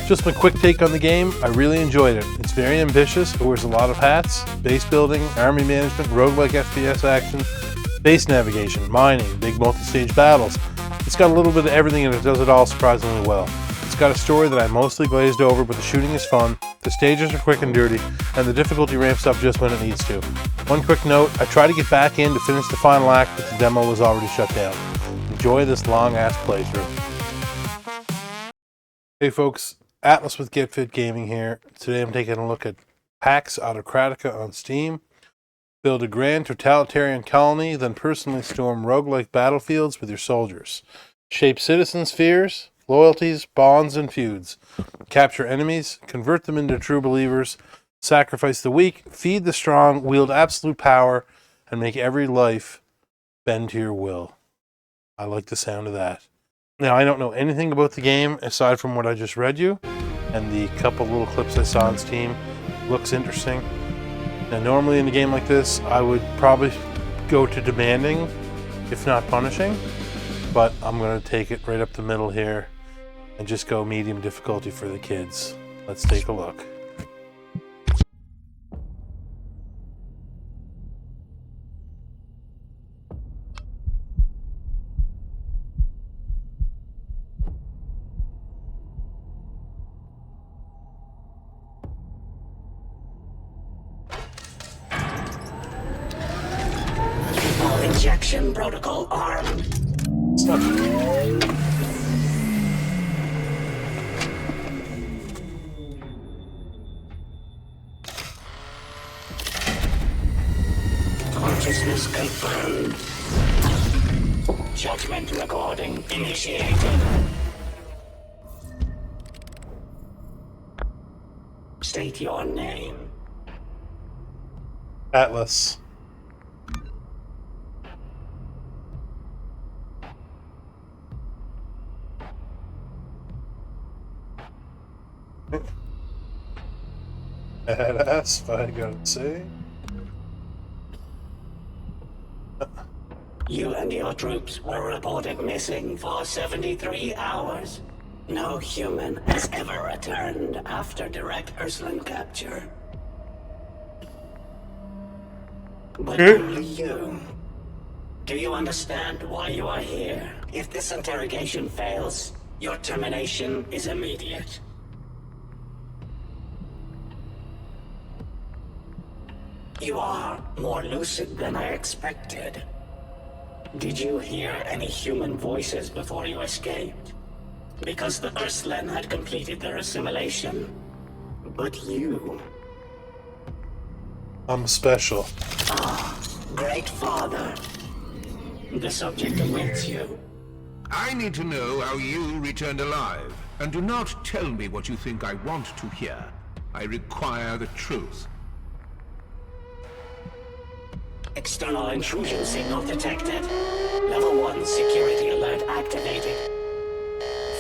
Just my quick take on the game, I really enjoyed it. It's very ambitious, it wears a lot of hats: base building, army management, roguelike FPS action, base navigation, mining, big multi-stage battles. It's got a little bit of everything and it does it all surprisingly well. It's got a story that I mostly glazed over, but the shooting is fun, the stages are quick and dirty, and the difficulty ramps up just when it needs to. One quick note, I tried to get back in to finish the final act, but the demo was already shut down. Enjoy this long-ass playthrough. Hey folks, Atlas with Get Fit Gaming here. Today I'm taking a look at Pax Autocratica on Steam. Build a grand totalitarian colony, then personally storm roguelike battlefields with your soldiers. Shape citizen spheres, loyalties, bonds, and feuds. Capture enemies, convert them into true believers, sacrifice the weak, feed the strong, wield absolute power, and make every life bend to your will. I like the sound of that. Now, I don't know anything about the game aside from what I just read you, and the couple little clips I saw on Steam. Looks interesting. Now, normally in a game like this, I would probably go to demanding, if not punishing, but I'm going to take it right up the middle here and just go medium difficulty for the kids. Let's take a look. Injection protocol armed. Stop. Consciousness confirmed. Judgment recording initiated. State your name. Atlas. Badass, I gotta say. You and your troops were reported missing for 73 hours. No human has ever returned after direct Ursuline capture. But only you. Do you understand why you are here? If this interrogation fails, your termination is immediate. You are more lucid than I expected. Did you hear any human voices before you escaped? Because the Ursuline had completed their assimilation. But you... I'm special. Ah, great father. The subject awaits you. I need to know how you returned alive. And do not tell me what you think I want to hear. I require the truth. External intrusion signal detected. Level 1 security alert activated.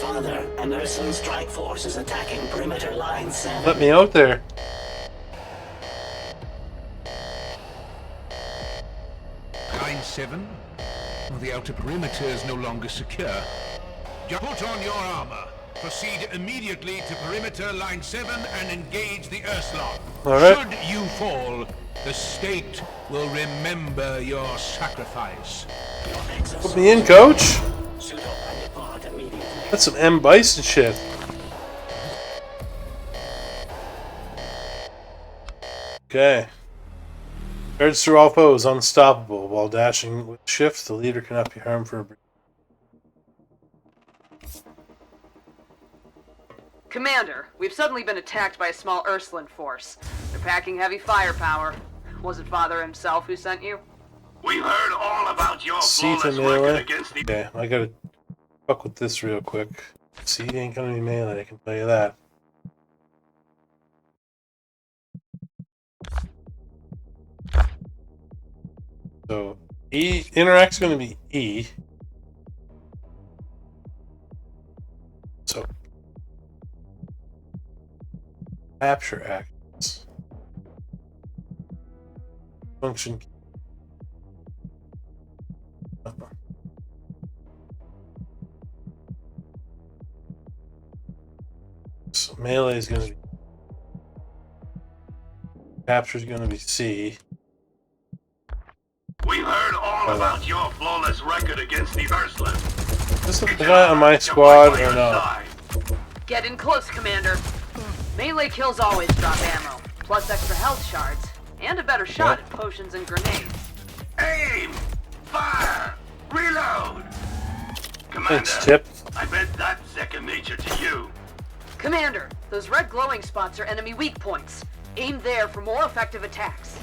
Father, an Ursuline strike force is attacking perimeter line 7. Let me out there. Line 7? The outer perimeter is no longer secure. Put on your armor. Proceed immediately to perimeter line 7 and engage the Ursulon. Alright. Should you fall, the state will remember your sacrifice. Put me in, coach. That's some M. Bison shit. Okay. Charge through all foes, unstoppable. While dashing with shift, the leader cannot be harmed for a brief. Commander, we've suddenly been attacked by a small Ursuline force. They're packing heavy firepower. Was it Father himself who sent you? We heard all about your C to flawless melee. record against the... Okay, I gotta fuck with this real quick. C ain't gonna be melee, I can tell you that. So, E, interact's gonna be E. So, capture actions. Function. melee is going to be... Capture is going to be C. We heard all about your flawless record against the Urslan. Is this the guy on my squad or not? Get in close, Commander. Melee kills always drop ammo, plus extra health shards, and a better shot at potions and grenades. Aim! Fire! Reload! Commander, Thanks, Tip. I bet that's second nature to you. Commander, those red glowing spots are enemy weak points. Aim there for more effective attacks.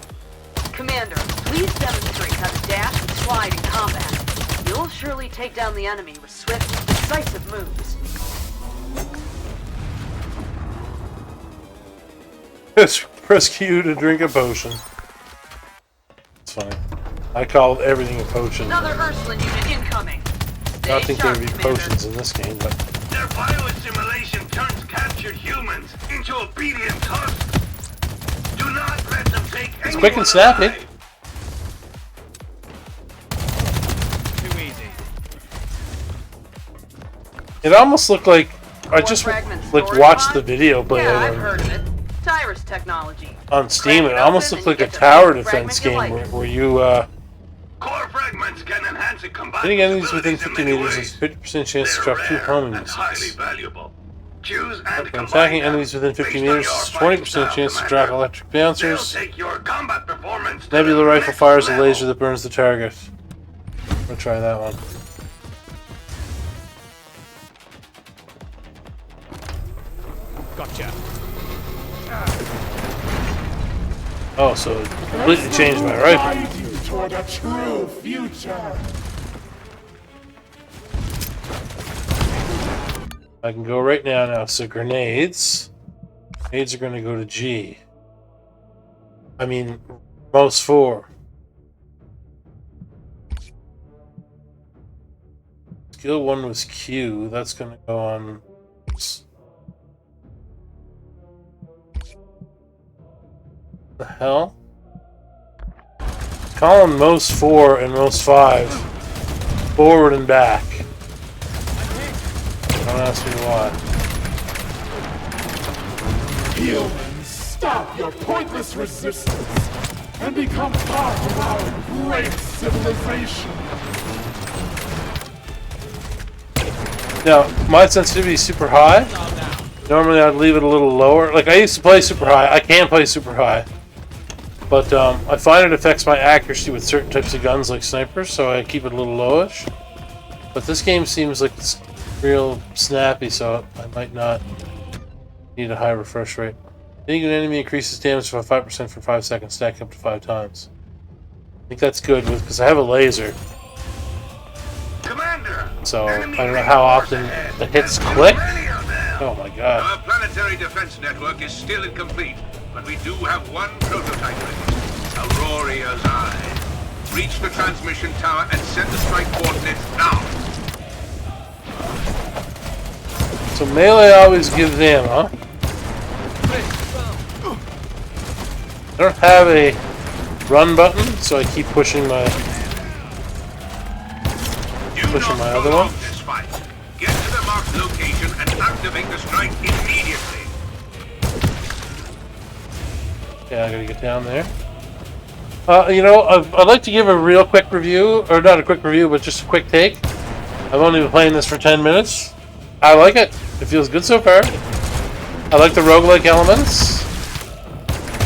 Commander, please demonstrate how to dash and slide in combat. You'll surely take down the enemy with swift, decisive moves. Press Q to drink a potion. It's funny. I called everything a potion. Another Urslan unit incoming. Stay I don't think there sharp, would be Commander. potions in this game, but Their bioassimilation turns captured humans into obedient husks. Do not let them take it's quick and snappy. Too easy. It almost looked like I Core just fragment like storage watched pod? the video play Yeah, out I've heard of it. Tyris technology. on Steam. Crack It it almost open looked and like a you get the tower fragment defense you game like. where you Core fragments can enhance a combat. hitting enemies within abilities in 50 many meters ways. has 50% chance to They're drop 2 rare homing and highly missiles. valuable. Choose and When combine attacking them enemies within 50 based on meters, your has fighting 20% style, chance to Commander. drop electric They'll bouncers. take your combat performance to Nebula the rifle next fires a level. laser that burns the target. We'll try that one. Gotcha. Oh, so it completely changed my rifle. Guide you toward a true future. I can go right now. So grenades. Grenades are going to go to G. I mean, most 4. Skill 1 was Q. That's going to go on... The hell? Column most 4 and most 5. Forward and back. Don't ask me why. Humans, stop your pointless resistance and become part of our great civilization. Now, my sensitivity is super high. Normally I'd leave it a little lower. Like, I used to play super high. I can play super high. But I find it affects my accuracy with certain types of guns like snipers, so I keep it a little lowish. But this game seems like it's real snappy, so I might not need a high refresh rate. Hitting an enemy increases damage by 5% for 5 seconds, stacking up to 5 times. I think that's good because I have a laser. Commander, So I enemy don't know how often reinforced the hits ahead. click. Many of them. Oh my god. Our planetary defense network is still incomplete, but we do have one prototype ready. Aurora's Eye. Reach the transmission tower and send the strike coordinates now. So melee always gives ammo. I don't have a run button, so I keep pushing my other one. This fight. Get to the marked location and activate the strike immediately. Yeah, I gotta get down there. You know, I'd like to give a real quick review, or not a quick review, but just a quick take. I've only been playing this for 10 minutes. I like it. It feels good so far. I like the roguelike elements.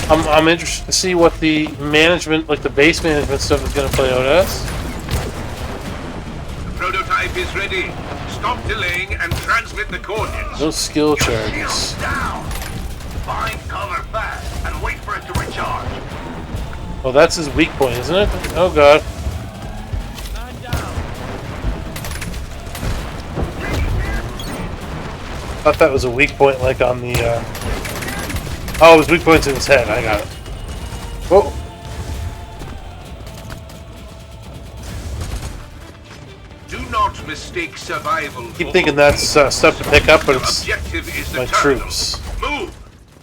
I'm interested to see what the management, like the base management stuff, is going to play out as. The prototype is ready. Stop delaying and transmit the coordinates. No skill Shields charges. down. Find cover fast and wait for it to recharge. Well, that's his weak point, isn't it? Oh god. Man down. Thought that was a weak point, like on the. Oh, his weak point's in his head. I got it. Whoa. Do not mistake survival. Keep thinking that's stuff to pick up, but it's Objective is the my terminal. troops. Move.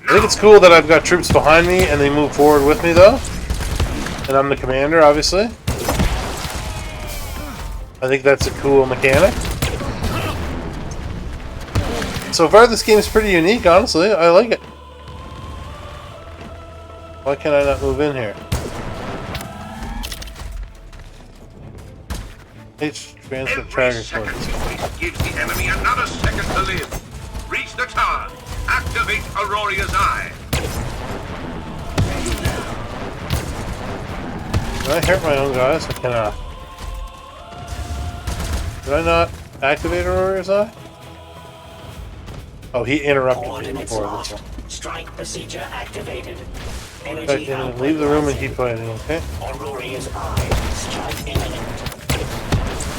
I think it's cool that I've got troops behind me and they move forward with me, though. And I'm the commander, obviously. I think that's a cool mechanic. So far, this game is pretty unique, honestly. I like it. Why can I not move in here? H transfer Every target second points. you waste gives the enemy another second to live. Reach the tower. Activate Aurora's Eye. Can I hurt my own guys? I cannot. Did I not activate Aurora's Eye? Oh, he interrupted me Coordinates before lost. this one. Strike procedure activated. Okay, Energy output leave the room and rising. keep fighting, okay? Aurora's Eye. Strike imminent.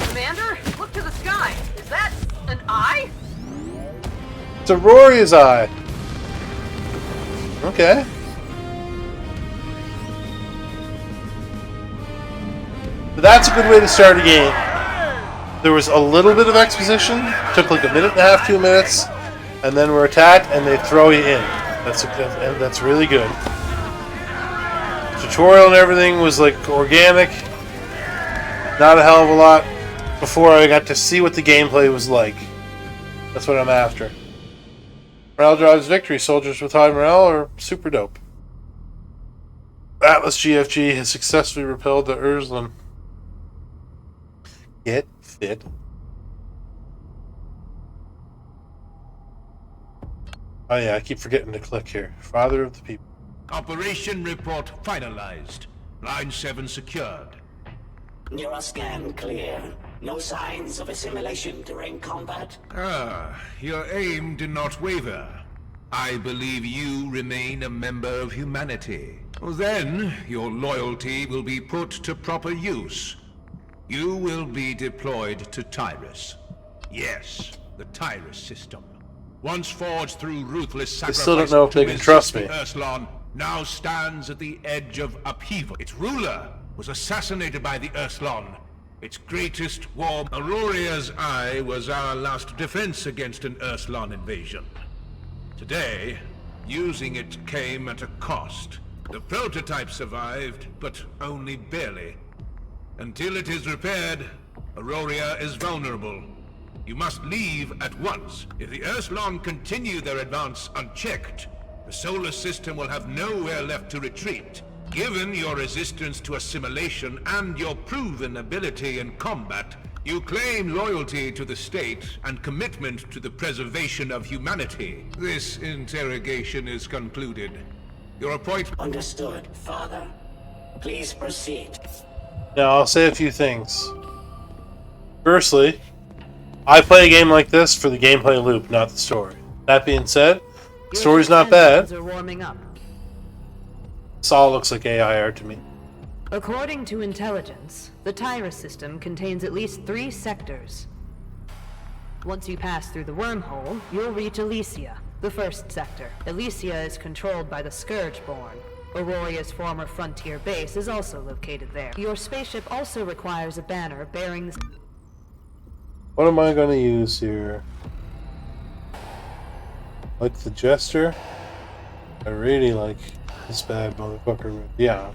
Commander, look to the sky. Is that an eye? It's Aurora's Eye! Okay. But that's a good way to start a game. There was a little bit of exposition, took like a minute and a half, 2 minutes, and then we're attacked and they throw you in. That's really good. Tutorial and everything was like organic, not a hell of a lot before I got to see what the gameplay was like. That's what I'm after. Morale drives victory. Soldiers with high morale are super dope. Atlas GFG has successfully repelled the Urslan. Get fit. Oh yeah, I keep forgetting to click here. Father of the people. Operation report finalized. Line 7 secured. Neuroscan clear. No signs of assimilation during combat. Ah, your aim did not waver. I believe you remain a member of humanity. Well, then, your loyalty will be put to proper use. You will be deployed to Tyris. Yes, the Tyris System. Once forged through ruthless sacrifice, still don't know if they to can trust resist me. the Urslan now stands at the edge of upheaval. Its ruler was assassinated by the Urslan. Its greatest war, Aurora's Eye, was our last defense against an Urslan invasion. Today, using it came at a cost. The prototype survived, but only barely. Until it is repaired, Aurora is vulnerable. You must leave at once. If the Urslan continue their advance unchecked, the solar system will have nowhere left to retreat. Given your resistance to assimilation and your proven ability in combat, you claim loyalty to the state and commitment to the preservation of humanity. This interrogation is concluded. Your appointment... Understood, Father. Please proceed. Now, I'll say a few things. Firstly, I play a game like this for the gameplay loop, not the story. That being said, the story's not bad. Are warming up. This all looks like AI art to me. According to intelligence, the Tyris system contains at least 3 sectors. Once you pass through the wormhole, you'll reach Elysia, the first sector. Elysia is controlled by the Scourgeborn. Aurora's former frontier base is also located there. Your spaceship also requires a banner bearing the... What am I going to use here? Like the Jester? I really like this bad motherfucker. Yeah.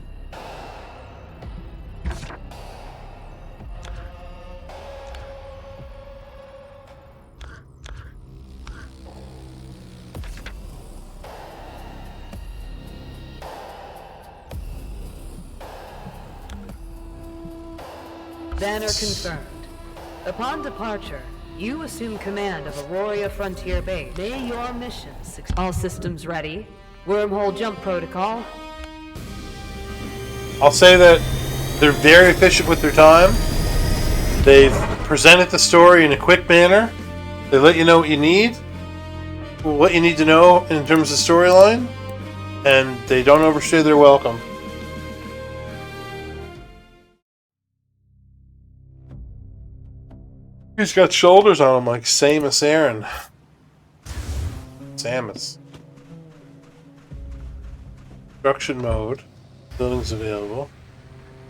Banner confirmed. Upon departure, you assume command of Aurora Frontier Base. May your mission succeed. All systems ready. Wormhole jump protocol. I'll say that they're very efficient with their time. They've presented the story in a quick manner. They let you know what you need to know in terms of storyline, and they don't overstay their welcome. He's got shoulders on him like Samus Aran. Samus. Construction mode. Buildings available.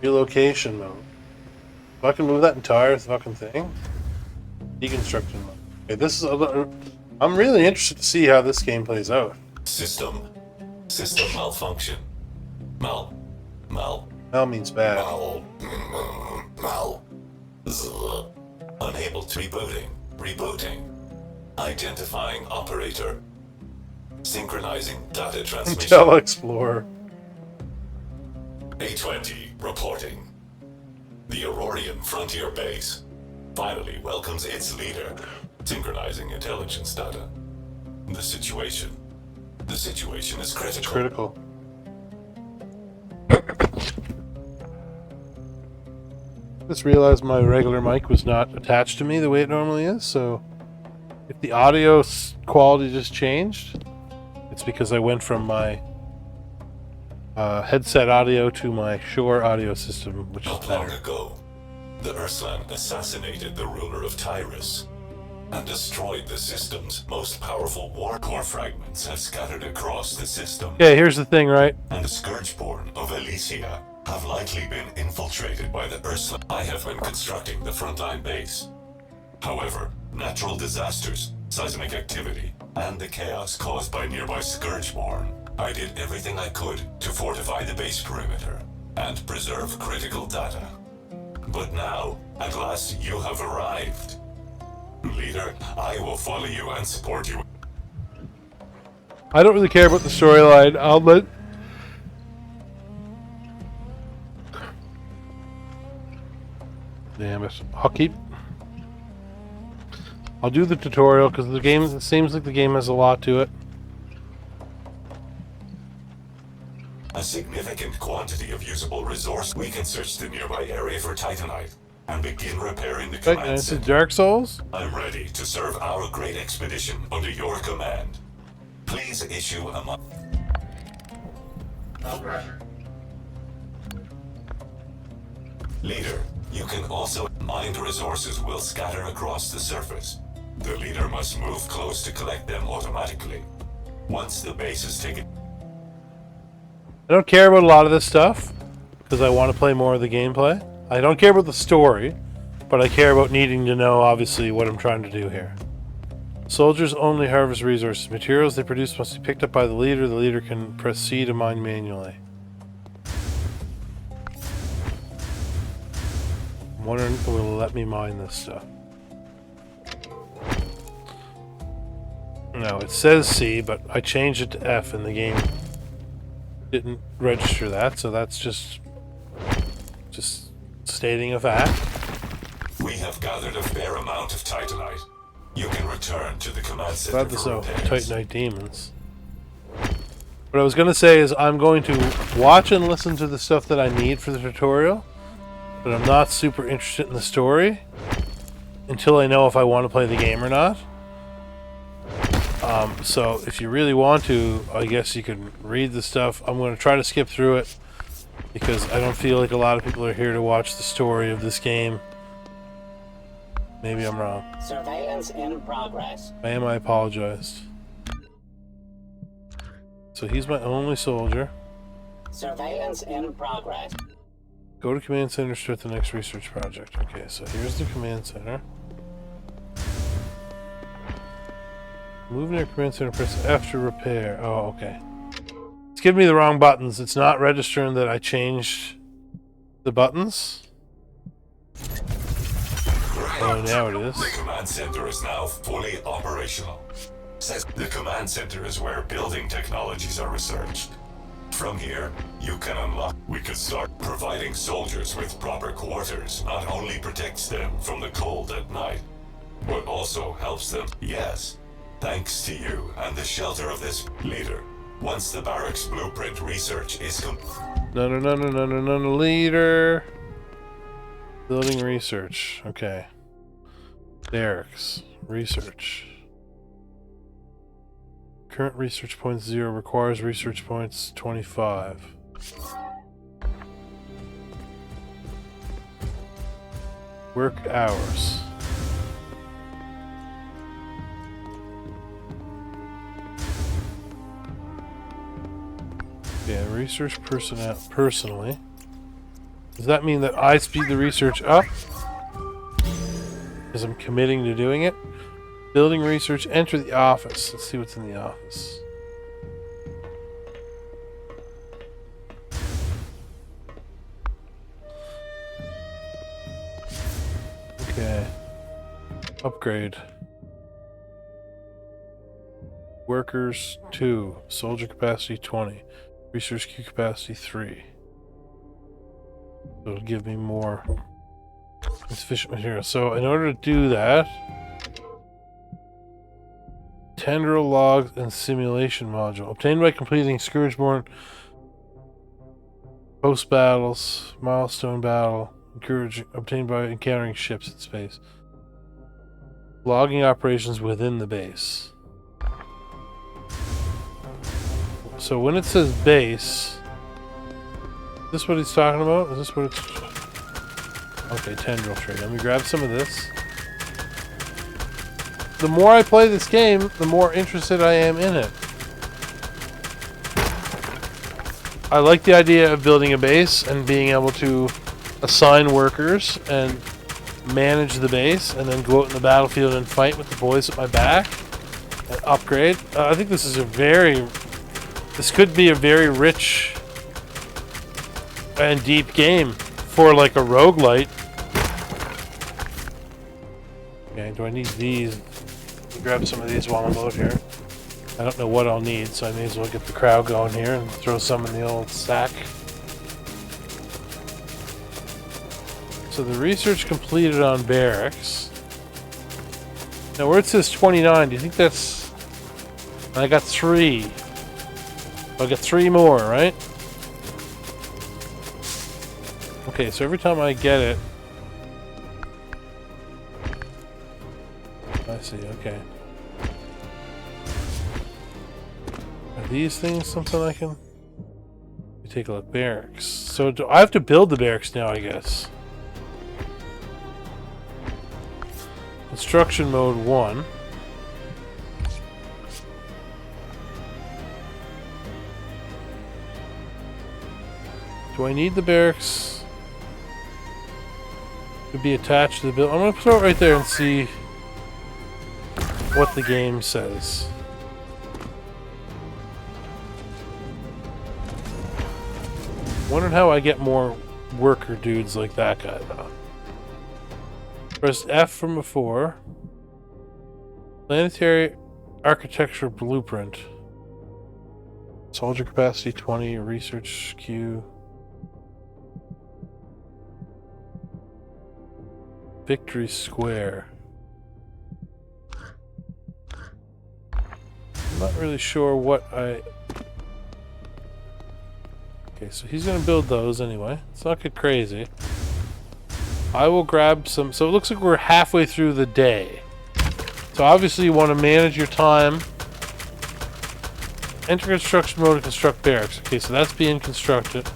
Relocation mode. If I can move that entire fucking thing. Deconstruction mode. Okay, this is I'm really interested to see how this game plays out. System malfunction. Mal means bad. Unable to rebooting. Identifying operator. Synchronizing data transmission. Intel Explorer. A20 reporting. The Aurorian Frontier Base finally welcomes its leader. Synchronizing intelligence data. The situation is critical. It's critical. Just realized my regular mic was not attached to me the way it normally is, so if the audio quality just changed, it's because I went from my headset audio to my Shure audio system, which is Not long better. ago, the Urslan assassinated the ruler of Tyris and destroyed the system's most powerful war. Core fragments have scattered across the system, Okay, here's the thing, right? and the Scourgeborn of Elysia have likely been infiltrated by the Urslan. I have been constructing the frontline base. However, natural disasters, seismic activity, and the chaos caused by nearby Scourgeborn, I did everything I could to fortify the base perimeter and preserve critical data. But now, at last, you have arrived. Leader, I will follow you and support you. I don't really care about the storyline. Damn it. I'll do the tutorial because the game, it seems like the game has a lot to it. A significant quantity of usable resource. We can search the nearby area for Titanite and begin repairing the command It's center. Dark Souls? I'm ready to serve our great expedition under your command. Please issue a Leader, you can also mined resources will scatter across the surface. The leader must move close to collect them automatically. Once the base is taken. I don't care about a lot of this stuff because I want to play more of the gameplay. I don't care about the story, but I care about needing to know, obviously, what I'm trying to do here. Soldiers only harvest resources. Materials they produce must be picked up by the leader. The leader can proceed to mine manually. I'm wondering if it will let me mine this stuff. No, it says C, but I changed it to F and the game didn't register that, so that's just stating a fact. We have gathered a fair amount of Titanite. You can return to the command center Glad there's for no repairs. Titanite demons. What I was going to say is I'm going to watch and listen to the stuff that I need for the tutorial, but I'm not super interested in the story until I know if I want to play the game or not. So if you really want to, I guess you can read the stuff. I'm going to try to skip through it because I don't feel like a lot of people are here to watch the story of this game. Maybe I'm wrong. Surveillance in progress. I apologize. So he's my only soldier. Surveillance in progress. Go to command center, start the next research project. Okay, so here's the command center. Move near command center, press F to repair. Oh, okay. It's giving me the wrong buttons. It's not registering that I changed the buttons. Oh, now it is. The command center is now fully operational. The command center is where building technologies are researched. From here, you can unlock. We could start providing soldiers with proper quarters. Not only protects them from the cold at night, but also helps them. Yes, thanks to you and the shelter of this leader. Once the barracks blueprint research is complete. No, leader. Building research. Okay. Barracks. Research. Current research points 0. Requires research points 25. Work hours. Yeah, research personnel personally. Does that mean that I speed the research up? Because I'm committing to doing it? Building research, enter the office. Let's see what's in the office. Okay. Upgrade. Workers 2. Soldier capacity 20. Research queue capacity 3. So it'll give me more insufficient material. So in order to do that, tendril logs and simulation module obtained by completing Scourgeborn post battles, milestone battle, obtained by encountering ships in space. Logging operations within the base. So when it says base, is this what he's talking about? Is this what it's... Okay, tendril trade. Let me grab some of this. The more I play this game, the more interested I am in it. I like the idea of building a base and being able to assign workers and manage the base and then go out in the battlefield and fight with the boys at my back and upgrade. I think this is this could be a very rich and deep game for like a roguelite. Okay, do I need these? Grab some of these while I'm out here. I don't know what I'll need, so I may as well get the crowd going here and throw some in the old sack. So the research completed on barracks. Now where it says 29, do you think that's... I got 3. I got 3 more, right? Okay, so every time I get it... I see, okay. Are these things something I can... Let me take a look. Barracks. So do I have to build the barracks now, I guess. Construction mode 1. Do I need the barracks to be attached to the building? I'm going to throw it right there and see what the game says. Wondering how I get more worker dudes like that guy though. Press F from before. Planetary architecture blueprint. Soldier capacity 20. Research queue. Victory Square. I'm not really sure what I... Okay, so he's going to build those anyway. Let's not get crazy. I will grab some... So it looks like we're halfway through the day. So obviously you want to manage your time. Enter construction mode to construct barracks. Okay, so that's being constructed.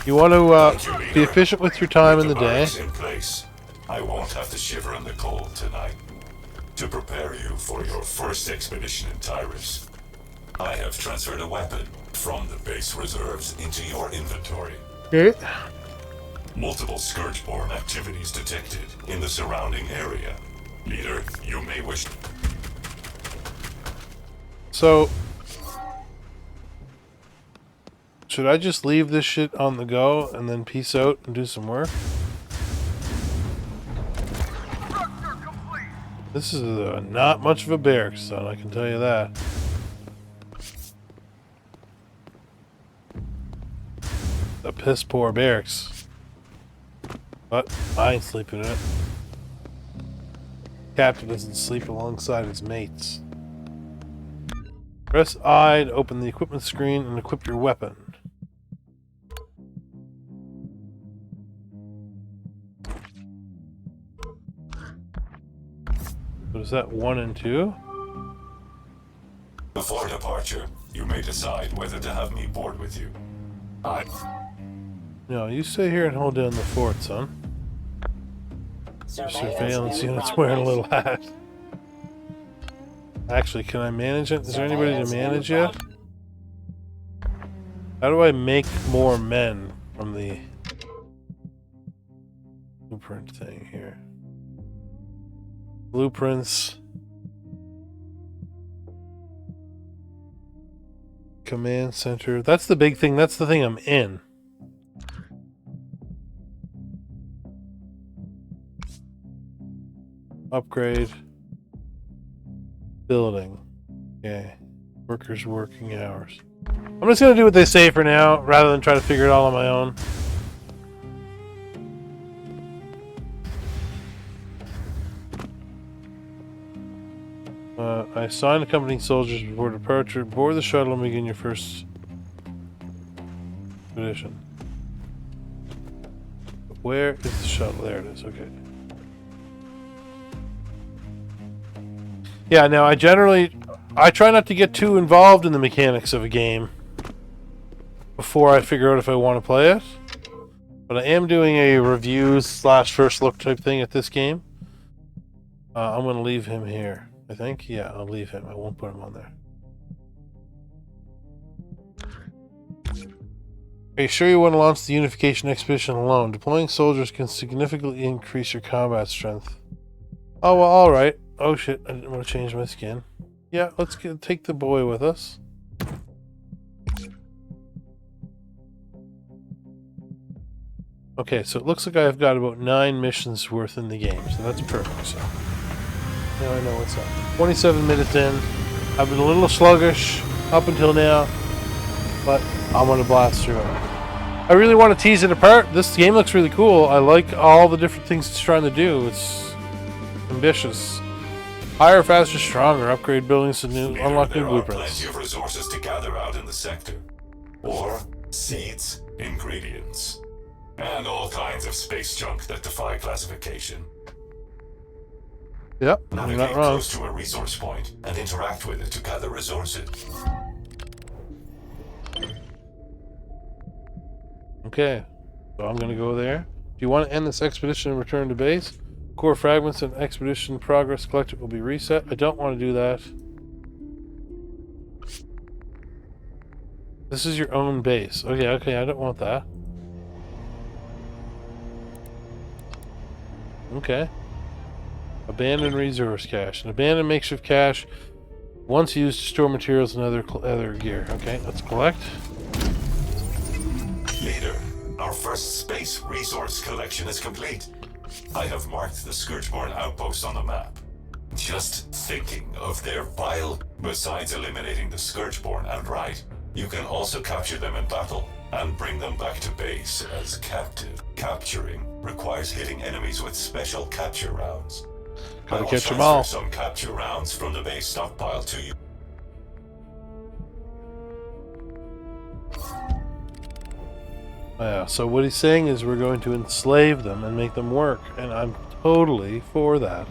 You want to be efficient with your time in the day. In place. I won't have to shiver in the cold tonight. To prepare you for your first expedition in Tyris, I have transferred a weapon from the base reserves into your inventory. Okay. Multiple Scourgeborn activities detected in the surrounding area. Leader, you may wish... So... should I just leave this shit on the go and then peace out and do some work? This is not much of a barracks, son, I can tell you that. A piss poor barracks. But I ain't sleeping in it. Captain doesn't sleep alongside his mates. Press I to open the equipment screen and equip your weapon. So is that 1 and 2? Before departure, you may decide whether to have me board with you. No, you stay here and hold down the fort, son. Surveillance unit's wearing a little hat. Actually, can I manage it? Is there anybody to manage yet? How do I make more men from the blueprint thing here? Blueprints. Command center. That's the big thing. That's the thing I'm in. Upgrade. Building. Okay. Workers' working hours. I'm just going to do what they say for now, rather than try to figure it all on my own. I assign accompanying soldiers before departure. Board the shuttle and begin your first expedition. Where is the shuttle? There it is. Okay. Yeah, now I try not to get too involved in the mechanics of a game before I figure out if I want to play it. But I am doing a review / first look type thing at this game. I'm going to leave him here. I think? Yeah, I'll leave him. I won't put him on there. Are you sure you want to launch the unification expedition alone? Deploying soldiers can significantly increase your combat strength. Oh, well, alright. Oh shit, I didn't want to change my skin. Yeah, let's take the boy with us. Okay, so it looks like I've got about 9 missions worth in the game, so that's perfect. So now I know what's up. 27 minutes in. I've been a little sluggish up until now, but I'm gonna blast through it. I really want to tease it apart. This game looks really cool. I like all the different things it's trying to do. It's ambitious. Higher, faster, stronger. Upgrade buildings to new, unlock new blueprints. There are plenty of resources to gather out in the sector. Ore, seeds, ingredients, and all kinds of space junk that defy classification. Yep, I'm Navigate not wrong. close to a resource point and interact with it to gather resources. Okay, so I'm gonna go there. Do you want to end this expedition and return to base? Core fragments and expedition progress collected will be reset. I don't want to do that. This is your own base. Okay, I don't want that. Okay. Abandoned resource cache. An abandoned makeshift cache once used to store materials and other gear. Okay, let's collect. Leader, our first space resource collection is complete. I have marked the Scourgeborn outpost on the map. Just thinking of their bile. Besides eliminating the Scourgeborn outright, you can also capture them in battle and bring them back to base as captive. Capturing requires hitting enemies with special capture rounds. Gotta I will catch them all. transfer some capture rounds from the base stockpile to you. Yeah, so what he's saying is we're going to enslave them and make them work, and I'm totally for that.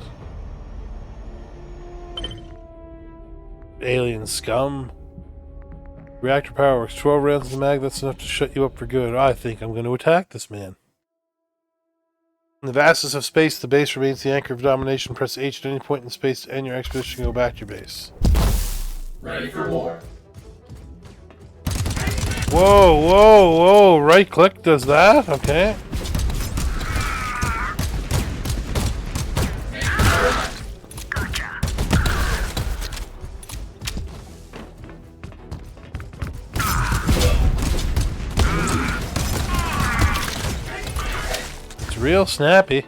Alien scum. Reactor power works 12 rounds of the mag, that's enough to shut you up for good. I think I'm going to attack this man. In the vastness of space, the base remains the anchor of domination. Press H at any point in space to end your expedition and go back to your base. Ready for war. Whoa! Right click does that? Okay. It's real snappy.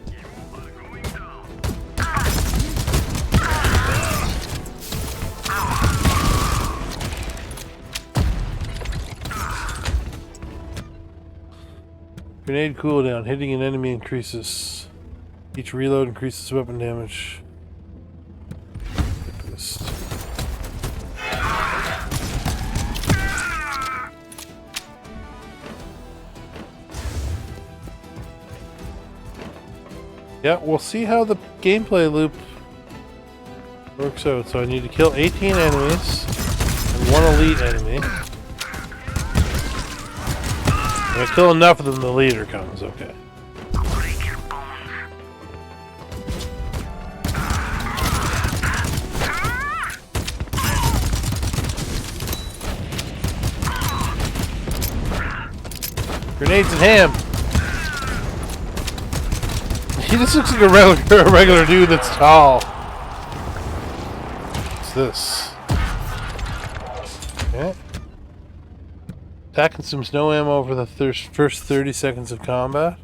Grenade cooldown. Hitting an enemy increases. Each reload increases weapon damage. Yeah, we'll see how the gameplay loop works out. So I need to kill 18 enemies and 1 elite enemy. If I kill enough of them, the leader comes. Okay. Grenades at him. He just looks like a regular dude that's tall. What's this? Okay. Attack consumes no ammo over the first 30 seconds of combat.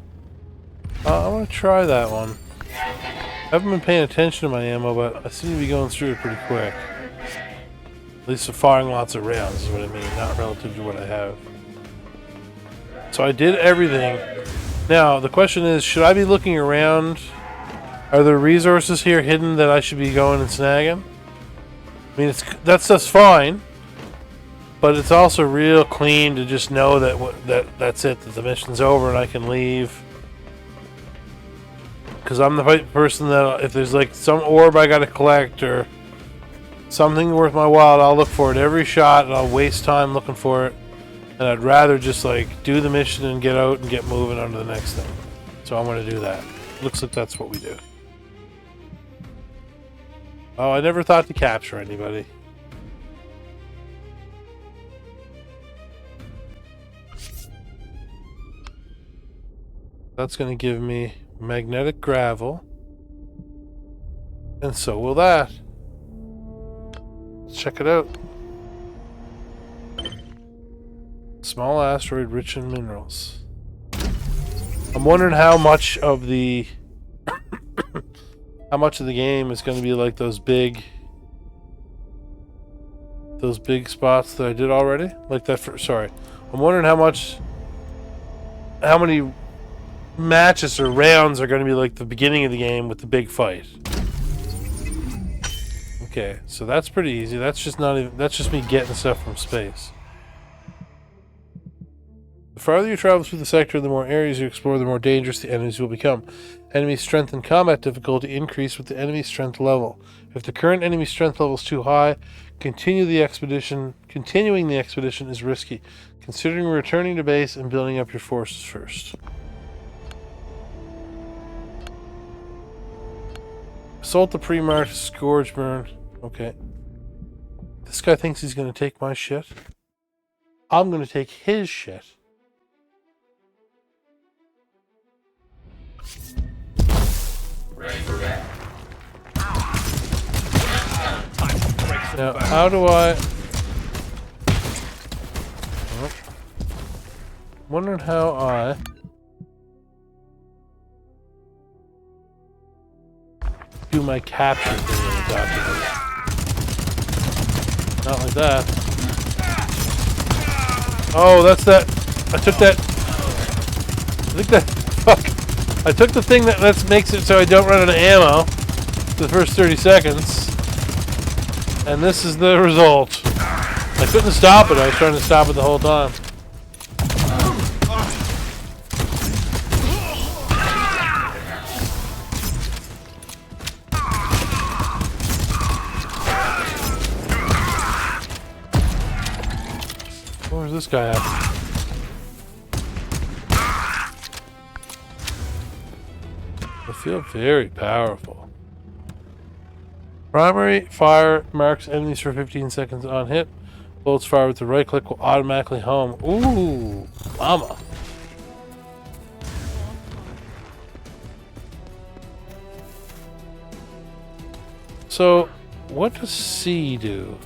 I want to try that one. haven't been paying attention to my ammo, but I seem to be going through it pretty quick. At least for firing lots of rounds is what I mean, not relative to what I have. So I did everything. Now, the question is, should I be looking around? Are there resources here hidden that I should be going and snagging? I mean, that's just fine. But it's also real clean to just know that that's it, that the mission's over and I can leave. Because I'm the type of person that if there's like some orb I gotta collect or something worth my while, I'll look for it every shot and I'll waste time looking for it. And I'd rather just like do the mission and get out and get moving on to the next thing. So I'm gonna do that. Looks like that's what we do. Oh, I never thought to capture anybody. That's gonna give me magnetic gravel. And so will that. Let's check it out. Small asteroid rich in minerals. I'm wondering how much of the game is going to be like those big spots that I did already. Like that sorry. I'm wondering how many matches or rounds are going to be like the beginning of the game with the big fight. Okay, so that's pretty easy. That's just me getting stuff from space. The farther you travel through the sector, the more areas you explore, the more dangerous the enemies will become. Enemy strength and combat difficulty increase with the enemy strength level. If the current enemy strength level is too high, continuing the expedition is risky, considering returning to base and building up your forces first. Assault the pre-marked Scourge Burn. Okay. This guy thinks he's going to take my shit. I'm going to take his shit. Now, how do I... wondering how I... do my capture thing in the document. Not like that. Oh, that's that... I took that... I think that... Fuck. I took the thing that makes it so I don't run out of ammo for the first 30 seconds. And this is the result. I couldn't stop it. I was trying to stop it the whole time. Where's this guy at? I feel very powerful. Primary fire marks enemies for 15 seconds on hit. Bullets fired with the right click will automatically home. Ooh, mama. So, what does C do?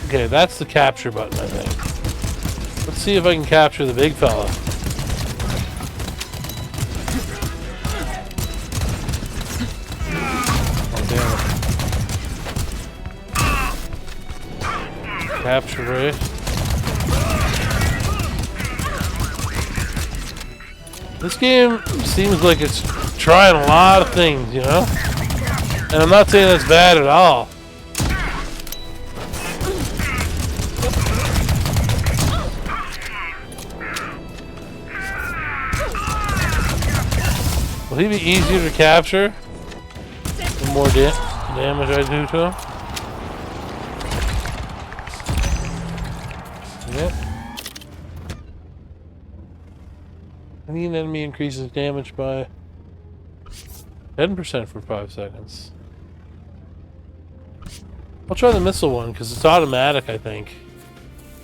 Okay, that's the capture button, I think. Let's see if I can capture the big fella. Capture rate. This game seems like it's trying a lot of things, you know? And I'm not saying that's bad at all. Will he be easier to capture? The more damage I do to him? Yep. Any enemy increases damage by 10% for 5 seconds. I'll try the missile one because it's automatic, I think.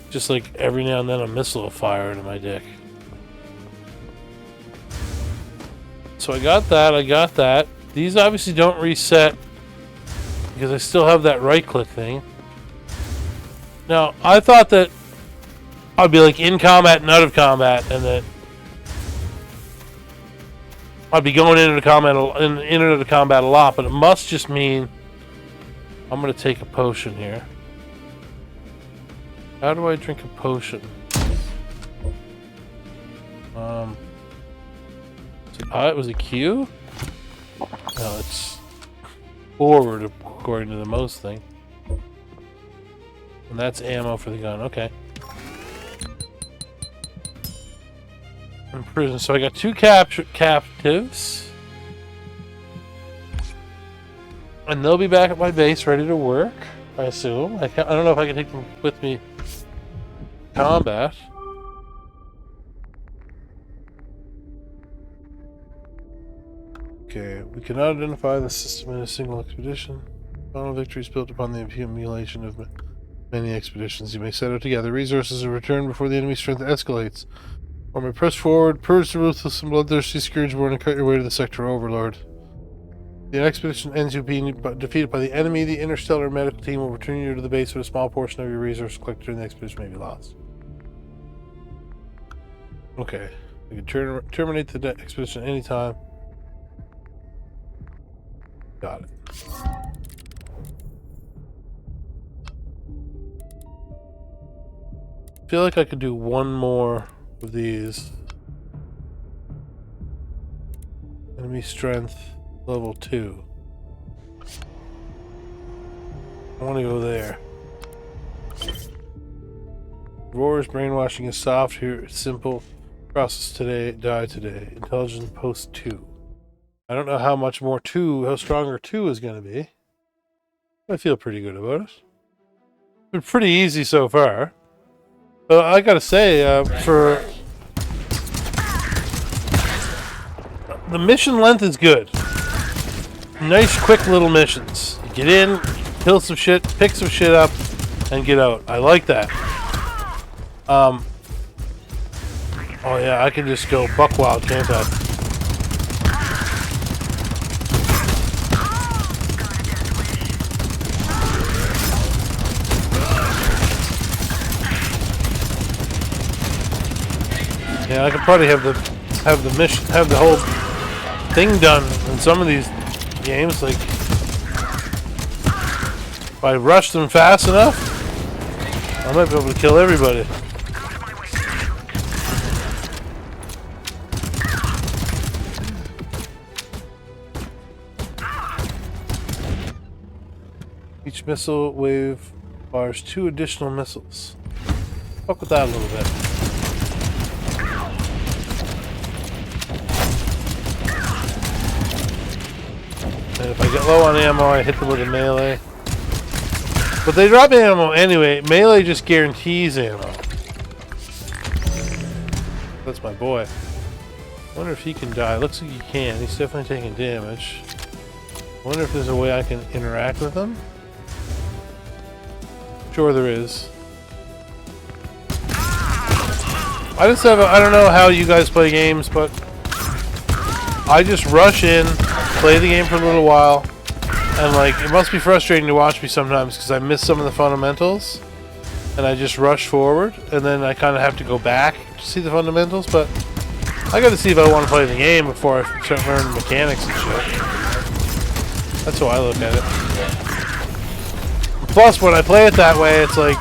Just like every now and then a missile will fire into my dick. So I got that. These obviously don't reset because I still have that right click thing. Now, I thought that I'd be like in combat and out of combat, and that I'd be going into the combat a lot, but it must just mean I'm gonna take a potion here. How do I drink a potion? Was it Q? No, it's forward according to the most thing. And that's ammo for the gun. Okay. In prison, so I got 2 captives. And they'll be back at my base ready to work, I assume. I don't know if I can take them with me combat. Okay, we cannot identify the system in a single expedition. Final victory is built upon the accumulation of many expeditions. You may set out together. Resources are returned before the enemy's strength escalates. Or may press forward, purge the ruthless and bloodthirsty Scourgeborn, and cut your way to the Sector Overlord. The expedition ends you being defeated by the enemy. The interstellar medical team will return you to the base, but a small portion of your resources collected during the expedition may be lost. Okay. We can terminate the expedition anytime. Got it. I feel like I could do one more of these. Enemy strength level 2. I want to go there. Roar's brainwashing is soft here. It's simple. Process today, die today. Intelligence post 2. I don't know how much more 2, how stronger 2 is going to be. I feel pretty good about it. It's been pretty easy so far. But I gotta say, for the mission length is good. Nice, quick little missions. You get in, kill some shit, pick some shit up, and get out. I like that. Oh yeah, I can just go buck wild, can't I? Yeah, I could probably have the whole thing done in some of these games. Like, if I rush them fast enough, I might be able to kill everybody. Each missile wave fires 2 additional missiles. Fuck with that a little bit. And if I get low on ammo, I hit them with a melee. But they drop ammo anyway. Melee just guarantees ammo. That's my boy. I wonder if he can die. Looks like he can. He's definitely taking damage. I wonder if there's a way I can interact with him. Sure there is. I don't know how you guys play games, but I just rush in, play the game for a little while, and like, it must be frustrating to watch me sometimes because I miss some of the fundamentals, and I just rush forward, and then I kind of have to go back to see the fundamentals, but I gotta see if I want to play the game before I start learning mechanics and shit. That's how I look at it. Plus, when I play it that way, it's like,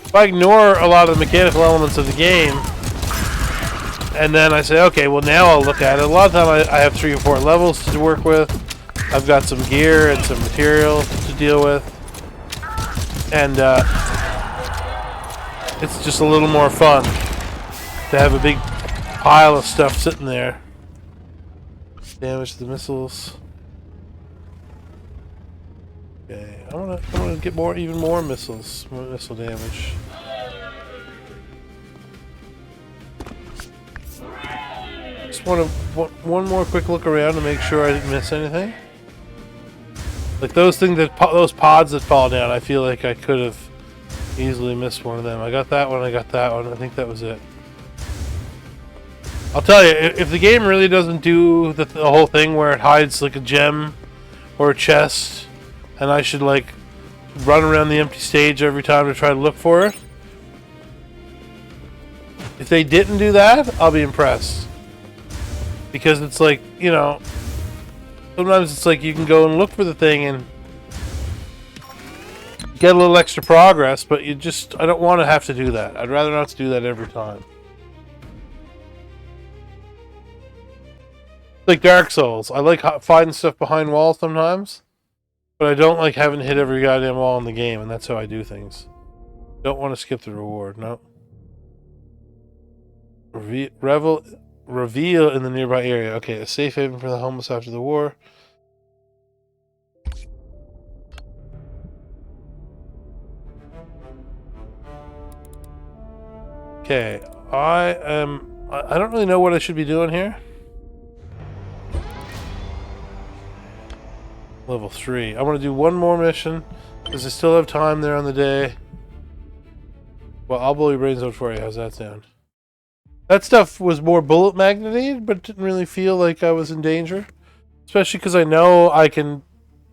if I ignore a lot of the mechanical elements of the game, and then I say, okay, well now I'll look at it. A lot of the time I have 3 or 4 levels to work with. I've got some gear and some material to deal with. And it's just a little more fun to have a big pile of stuff sitting there. Damage to the missiles. Okay, I wanna get even more missiles, more missile damage. Just want one more quick look around to make sure I didn't miss anything. Like those pods that fall down, I feel like I could have easily missed one of them. I got that one. I think that was it. I'll tell you, if the game really doesn't do the whole thing where it hides like a gem or a chest, and I should like run around the empty stage every time to try to look for it. If they didn't do that, I'll be impressed. Because it's like, you know, sometimes it's like you can go and look for the thing and get a little extra progress, but I don't want to have to do that. I'd rather not do that every time. Like Dark Souls. I like finding stuff behind walls sometimes, but I don't like having to hit every goddamn wall in the game, and that's how I do things. Don't want to skip the reward, no. Reveal in the nearby area. Okay, a safe haven for the homeless after the war. Okay, I don't really know what I should be doing here. Level 3. I want to do one more mission because I still have time there on the day. Well, I'll blow your brains out for you. How's that sound? That stuff was more bullet magnetated, but didn't really feel like I was in danger. Especially because I know I can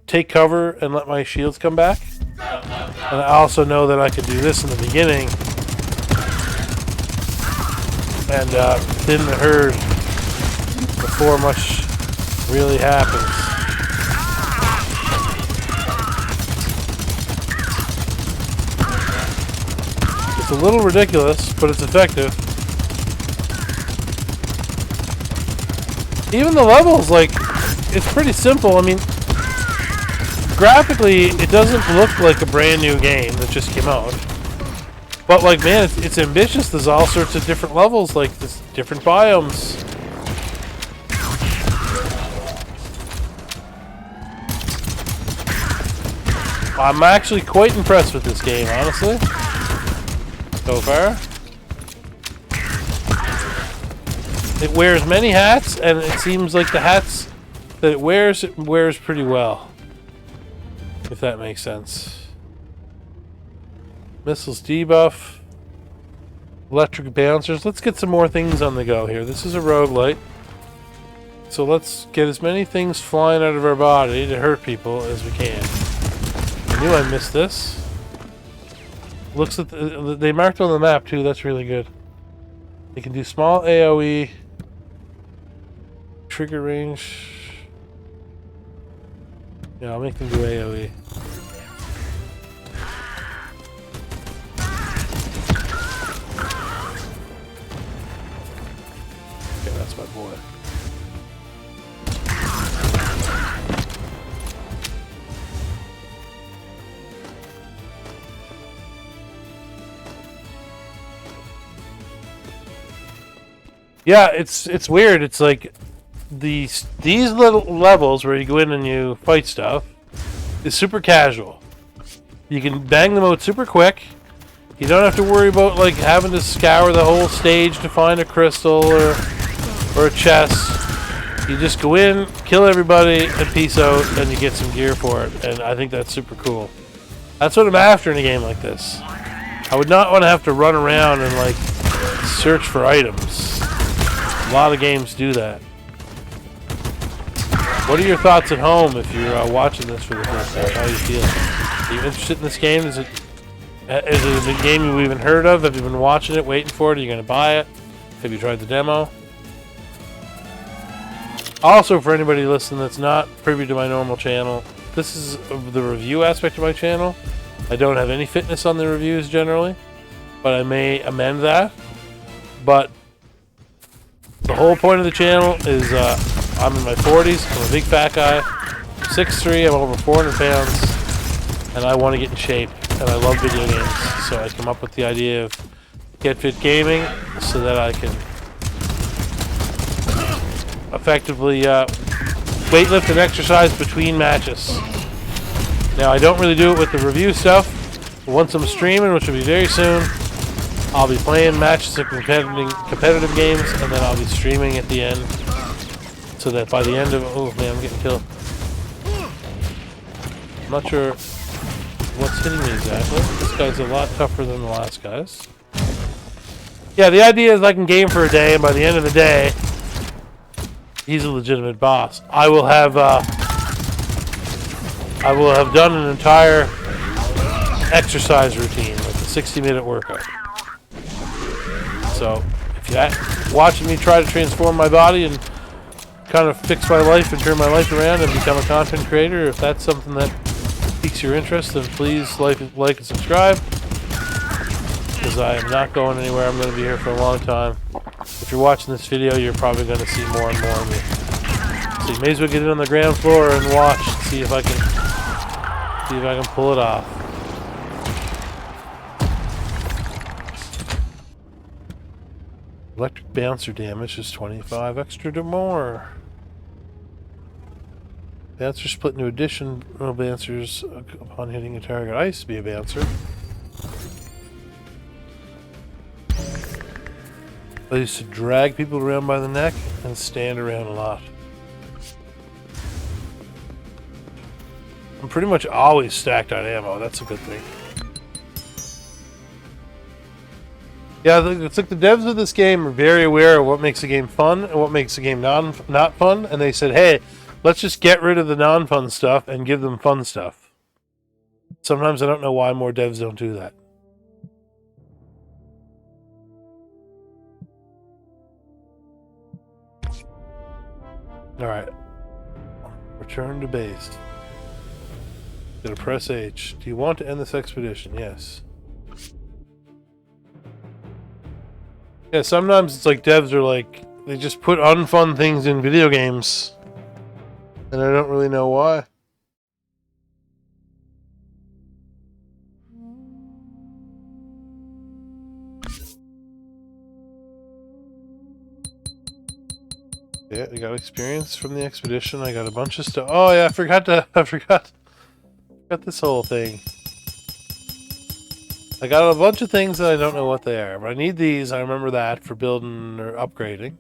take cover and let my shields come back. And I also know that I could do this in the beginning. And thin the herd before much really happens. It's a little ridiculous, but it's effective. Even the levels, like, it's pretty simple. I mean, graphically, it doesn't look like a brand new game that just came out. But, like, man, it's ambitious. There's all sorts of different levels, like, there's different biomes. I'm actually quite impressed with this game, honestly. So far. It wears many hats, and it seems like the hats that it wears pretty well. If that makes sense. Missiles debuff. Electric bouncers. Let's get some more things on the go here. This is a roguelite. So let's get as many things flying out of our body to hurt people as we can. I knew I missed this. Looks at they marked on the map too. That's really good. They can do small AoE. Trigger range. Yeah, I'll make them do AoE. Okay, that's my boy. Yeah, it's weird. It's like these little levels where you go in and you fight stuff is super casual. You can bang them out super quick. You don't have to worry about like having to scour the whole stage to find a crystal or a chest. You just go in, kill everybody, and peace out, and you get some gear for it. And I think that's super cool. That's what I'm after in a game like this. I would not want to have to run around and like search for items. A lot of games do that. What are your thoughts at home if you're watching this for the first time? How are you feeling? Are you interested in this game? Is it a game you've even heard of? Have you been watching it, waiting for it? Are you going to buy it? Have you tried the demo? Also, for anybody listening that's not privy to my normal channel, this is the review aspect of my channel. I don't have any fitness on the reviews generally, but I may amend that. But the whole point of the channel is I'm in my 40s, I'm a big fat guy, 6'3", I'm over 400 pounds, and I want to get in shape, and I love video games, so I come up with the idea of Get Fit Gaming so that I can effectively weightlift and exercise between matches. Now, I don't really do it with the review stuff. Once I'm streaming, which will be very soon, I'll be playing matches of competitive games, and then I'll be streaming at the end, so that by the end of... Oh man, I'm getting killed. I'm not sure what's hitting me exactly. This guy's a lot tougher than the last guys. Yeah, the idea is I can game for a day, and by the end of the day, he's a legitimate boss. I will have done an entire exercise routine, like a 60-minute workout. So, if you're watching me try to transform my body and kind of fix my life and turn my life around and become a content creator. If that's something that piques your interest, then please like and subscribe. Because I am not going anywhere. I'm going to be here for a long time. If you're watching this video, you're probably going to see more and more of me. So you may as well get it on the ground floor and watch. See if I can pull it off. Electric bouncer damage is 25 extra to more. Bouncer split into additional bouncers upon hitting a target. I used to be a bouncer. I used to drag people around by the neck and stand around a lot. I'm pretty much always stacked on ammo. That's a good thing. Yeah, it's like the devs of this game are very aware of what makes a game fun and what makes a game not fun. And they said, hey, let's just get rid of the non-fun stuff and give them fun stuff. Sometimes I don't know why more devs don't do that. Alright. Return to base. Gonna press H. Do you want to end this expedition? Yes. Yeah, sometimes it's like devs are like, they just put unfun things in video games. And I don't really know why. Yeah, I got experience from the expedition. I got a bunch of stuff. Oh yeah, I forgot this whole thing. I got a bunch of things that I don't know what they are, but I need these. I remember that for building or upgrading.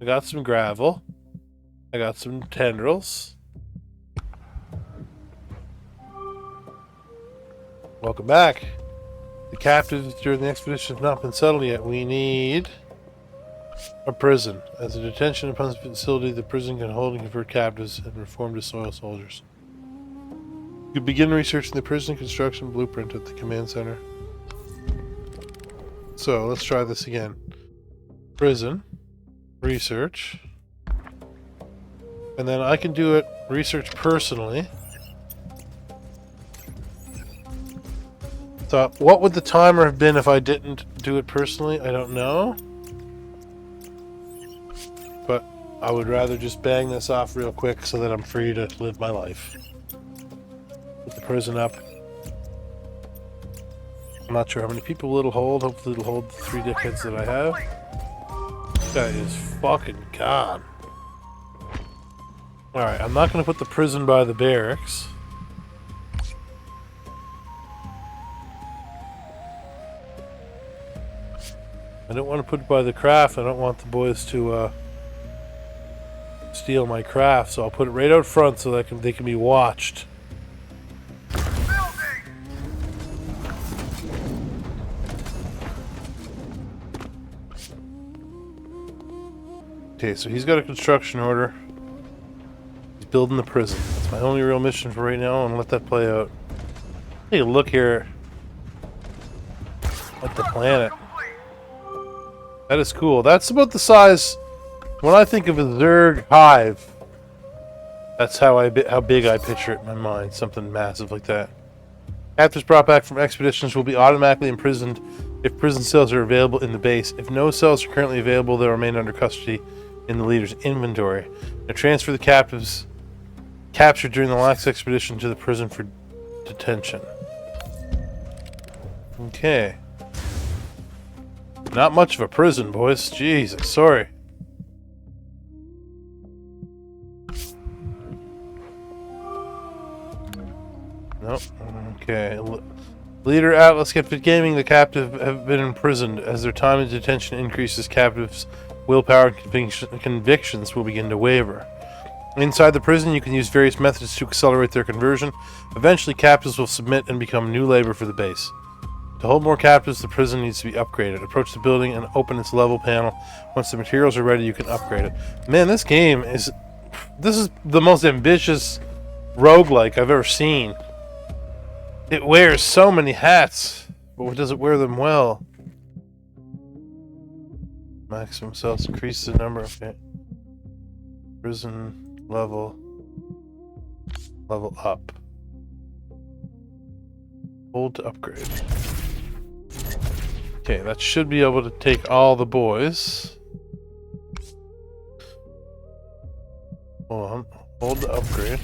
I got some gravel. I got some tendrils. Welcome back. The captives during the expedition have not been settled yet. We need a prison. As a detention and punishment facility, the prison can hold and convert captives and reform to soil soldiers. You begin researching the prison construction blueprint at the command center. So let's try this again. Prison, research, and then I can do it research personally. So what would the timer have been if I didn't do it personally? I don't know. But I would rather just bang this off real quick so that I'm free to live my life. Put the prison up. I'm not sure how many people it'll hold. Hopefully it'll hold the 3 dickheads that I have. This guy is fucking gone. Alright, I'm not going to put the prison by the barracks. I don't want to put it by the craft. I don't want the boys to steal my craft, so I'll put it right out front so that they can be watched. Okay, so he's got a construction order. He's building the prison. That's my only real mission for right now, and let that play out. Take a look here at the planet. That is cool. That's about the size. When I think of a Zerg hive, that's how big I picture it in my mind. Something massive like that. Captives brought back from expeditions will be automatically imprisoned if prison cells are available in the base. If no cells are currently available, they'll remain under custody in the leader's inventory. Now transfer the captives captured during the last expedition to the prison for detention. Okay. Not much of a prison, boys. Jesus, sorry. Nope. Okay. Leader Atlas Skeptic Gaming, the captive have been imprisoned. As their time in detention increases, captives' willpower and convictions will begin to waver. Inside the prison, you can use various methods to accelerate their conversion. Eventually, captives will submit and become new labor for the base. To hold more captives, the prison needs to be upgraded. Approach the building and open its level panel. Once the materials are ready, you can upgrade it. Man, this game is... This is the most ambitious roguelike I've ever seen. It wears so many hats, but does it wear them well? Maximum cells increase the number. Okay. Prison level up. Hold to upgrade. Okay, that should be able to take all the boys. Hold on. Hold to upgrade.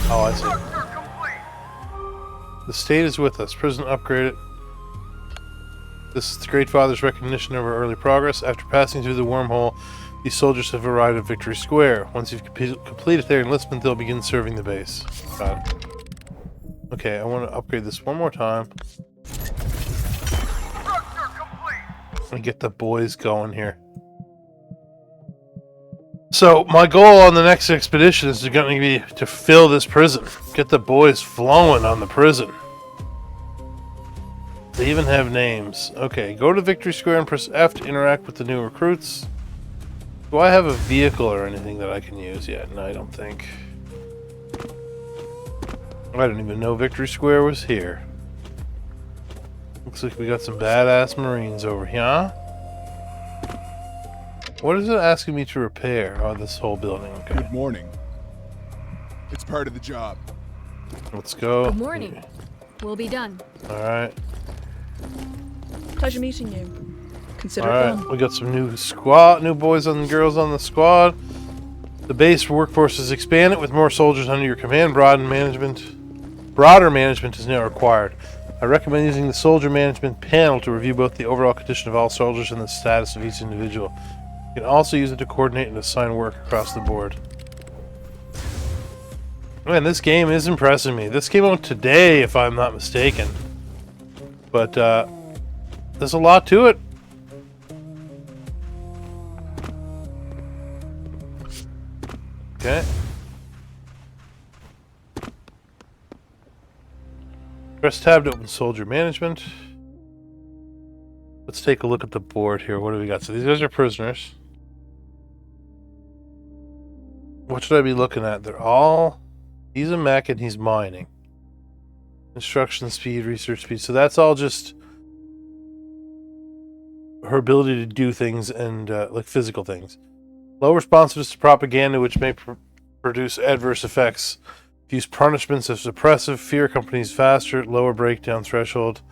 Oh, I see. The state is with us. Prison upgraded. This is the Great Father's recognition of our early progress. After passing through the wormhole, these soldiers have arrived at Victory Square. Once you've completed their enlistment, they'll begin serving the base. Got it. Okay, I want to upgrade this one more time. And get the boys going here. So, my goal on the next expedition is going to be to fill this prison. Get the boys flowing on the prison. They even have names. Okay, go to Victory Square and press F to interact with the new recruits. Do I have a vehicle or anything that I can use yet? No, I don't think. I didn't even know Victory Square was here. Looks like we got some badass Marines over here. What is it asking me to repair? Oh, this whole building. Okay. Good morning. It's part of the job. Let's go. Good morning. We'll be done. Alright. Pleasure meeting you. Consider it Alright, done. we got some new boys and girls on the squad. The base workforce is expanded with more soldiers under your command. Broader management is now required. I recommend using the soldier management panel to review both the overall condition of all soldiers and the status of each individual. You can also use it to coordinate and assign work across the board. Man, this game is impressing me. This came out today, if I'm not mistaken. But, there's a lot to it. Okay. Press tab to open soldier management. Let's take a look at the board here. What do we got? So these guys are prisoners. What should I be looking at? They're all... He's a mech and he's mining. Instruction speed, research speed. So that's all just her ability to do things and like physical things. Low responsiveness to propaganda, which may produce adverse effects. Use punishments as suppressive. Fear companies faster. Lower breakdown threshold.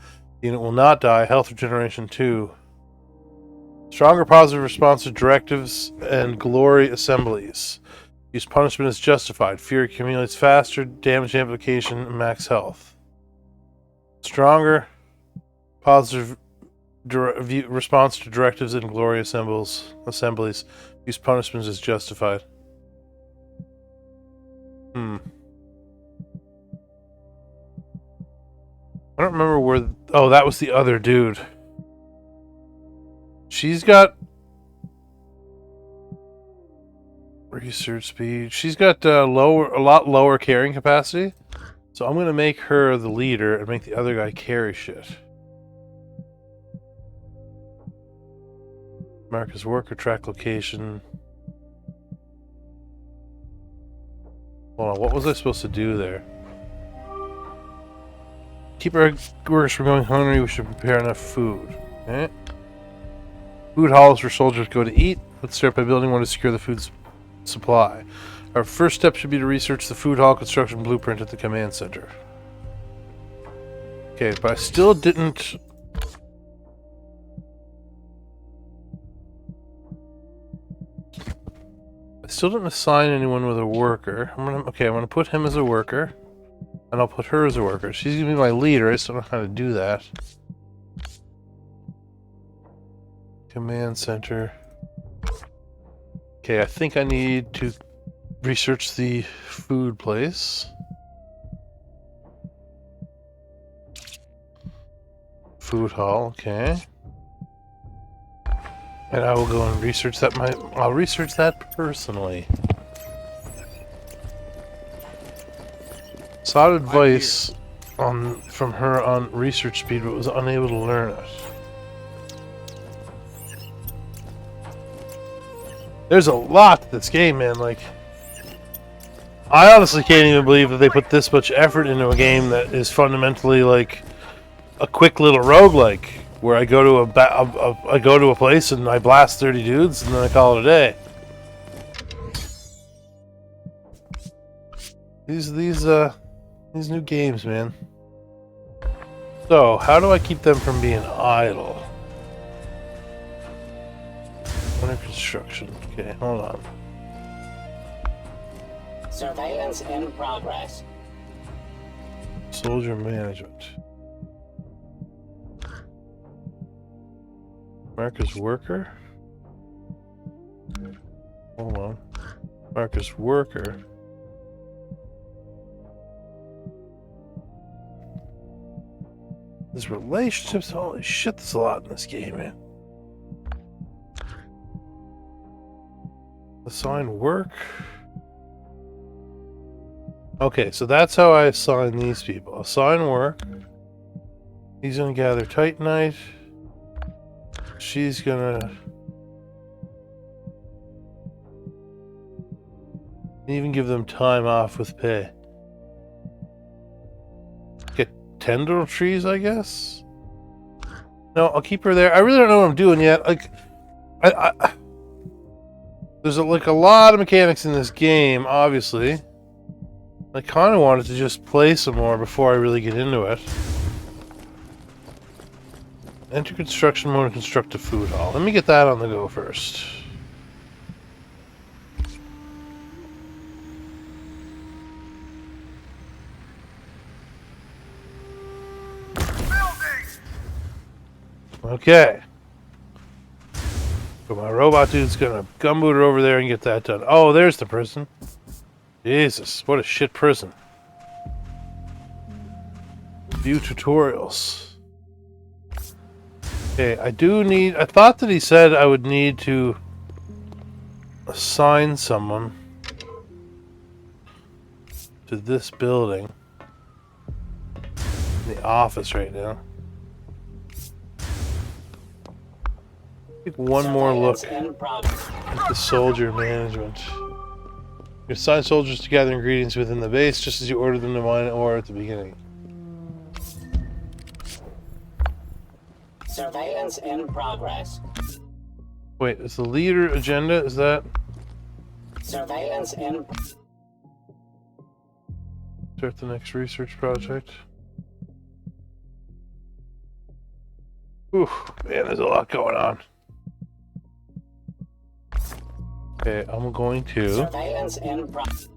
The unit will not die. Health regeneration 2. Stronger positive response to directives and glory assemblies. Use punishment as justified. Fear accumulates faster. Damage amplification. Max health. Stronger positive response to directives and glory assemblies. Use punishments as justified. I don't remember where... Oh, that was the other dude. She's got... Research speed. She's got a lot lower carrying capacity. So I'm going to make her the leader and make the other guy carry shit. Mark his work or track location. Hold on, what was I supposed to do there? Keep our workers from going hungry, we should prepare enough food. Okay. Food halls where soldiers go to eat. Let's start by building one to secure the food supply. Our first step should be to research the food hall construction blueprint at the command center. Okay, but I still didn't... assign anyone with a worker. I'm gonna put him as a worker. And I'll put her as a worker. She's gonna be my leader. I just don't know how to do that. Command center. Okay, I think I need to research the food place. Food hall, okay. And I will go and research that. I'll research that personally. Sought advice from her on research speed, but was unable to learn it. There's a lot to this game, man. Like, I honestly can't even believe that they put this much effort into a game that is fundamentally like a quick little roguelike, where I go to a place and I blast 30 dudes and then I call it a day. These new games, man. So, how do I keep them from being idle? Under construction. Okay, hold on. Surveillance in progress. Soldier management. Mark as worker? Hold on. Mark as worker. There's relationships. Holy shit, there's a lot in this game, man. Assign work. Okay, so that's how I assign these people. Assign work. He's gonna gather Titanite. She's gonna even give them time off with pay. Get tendril trees, I guess? No, I'll keep her there. I really don't know what I'm doing yet. Like, there's like a lot of mechanics in this game, obviously. I kind of wanted to just play some more before I really get into it. Enter construction mode and construct a food hall. Let me get that on the go first. Okay. So my robot dude's gonna gumboot her over there and get that done. Oh, there's the prison. Jesus, what a shit prison. View tutorials. Okay, I thought that he said I would need to assign someone to this building. In the office right now. Take one more look at the soldier management. You assign soldiers to gather ingredients within the base, just as you order them to mine ore at the beginning. Surveillance in progress. Wait, is the leader agenda? Is that? Surveillance in. Start the next research project. Ooh, man, there's a lot going on. Okay, I'm going to Surveillance in progress.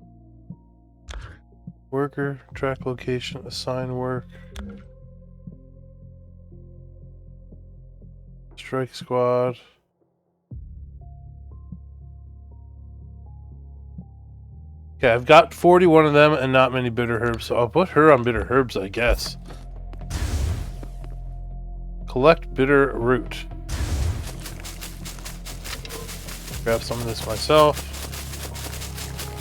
Worker, track location, assign work. Strike squad. Okay, I've got 41 of them and not many bitter herbs, so I'll put her on bitter herbs, I guess. Collect bitter root. Grab some of this myself.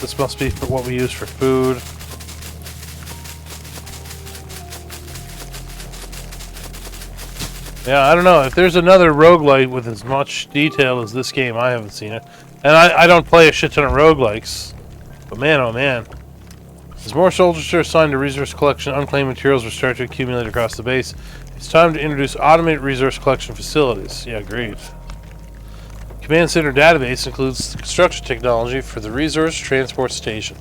This must be for what we use for food. Yeah, I don't know. If there's another roguelite with as much detail as this game, I haven't seen it. And I don't play a shit ton of roguelikes. But man, oh man. As more soldiers are assigned to resource collection, unclaimed materials will start to accumulate across the base. It's time to introduce automated resource collection facilities. Yeah, great. Command Center database includes the construction technology for the resource transport station.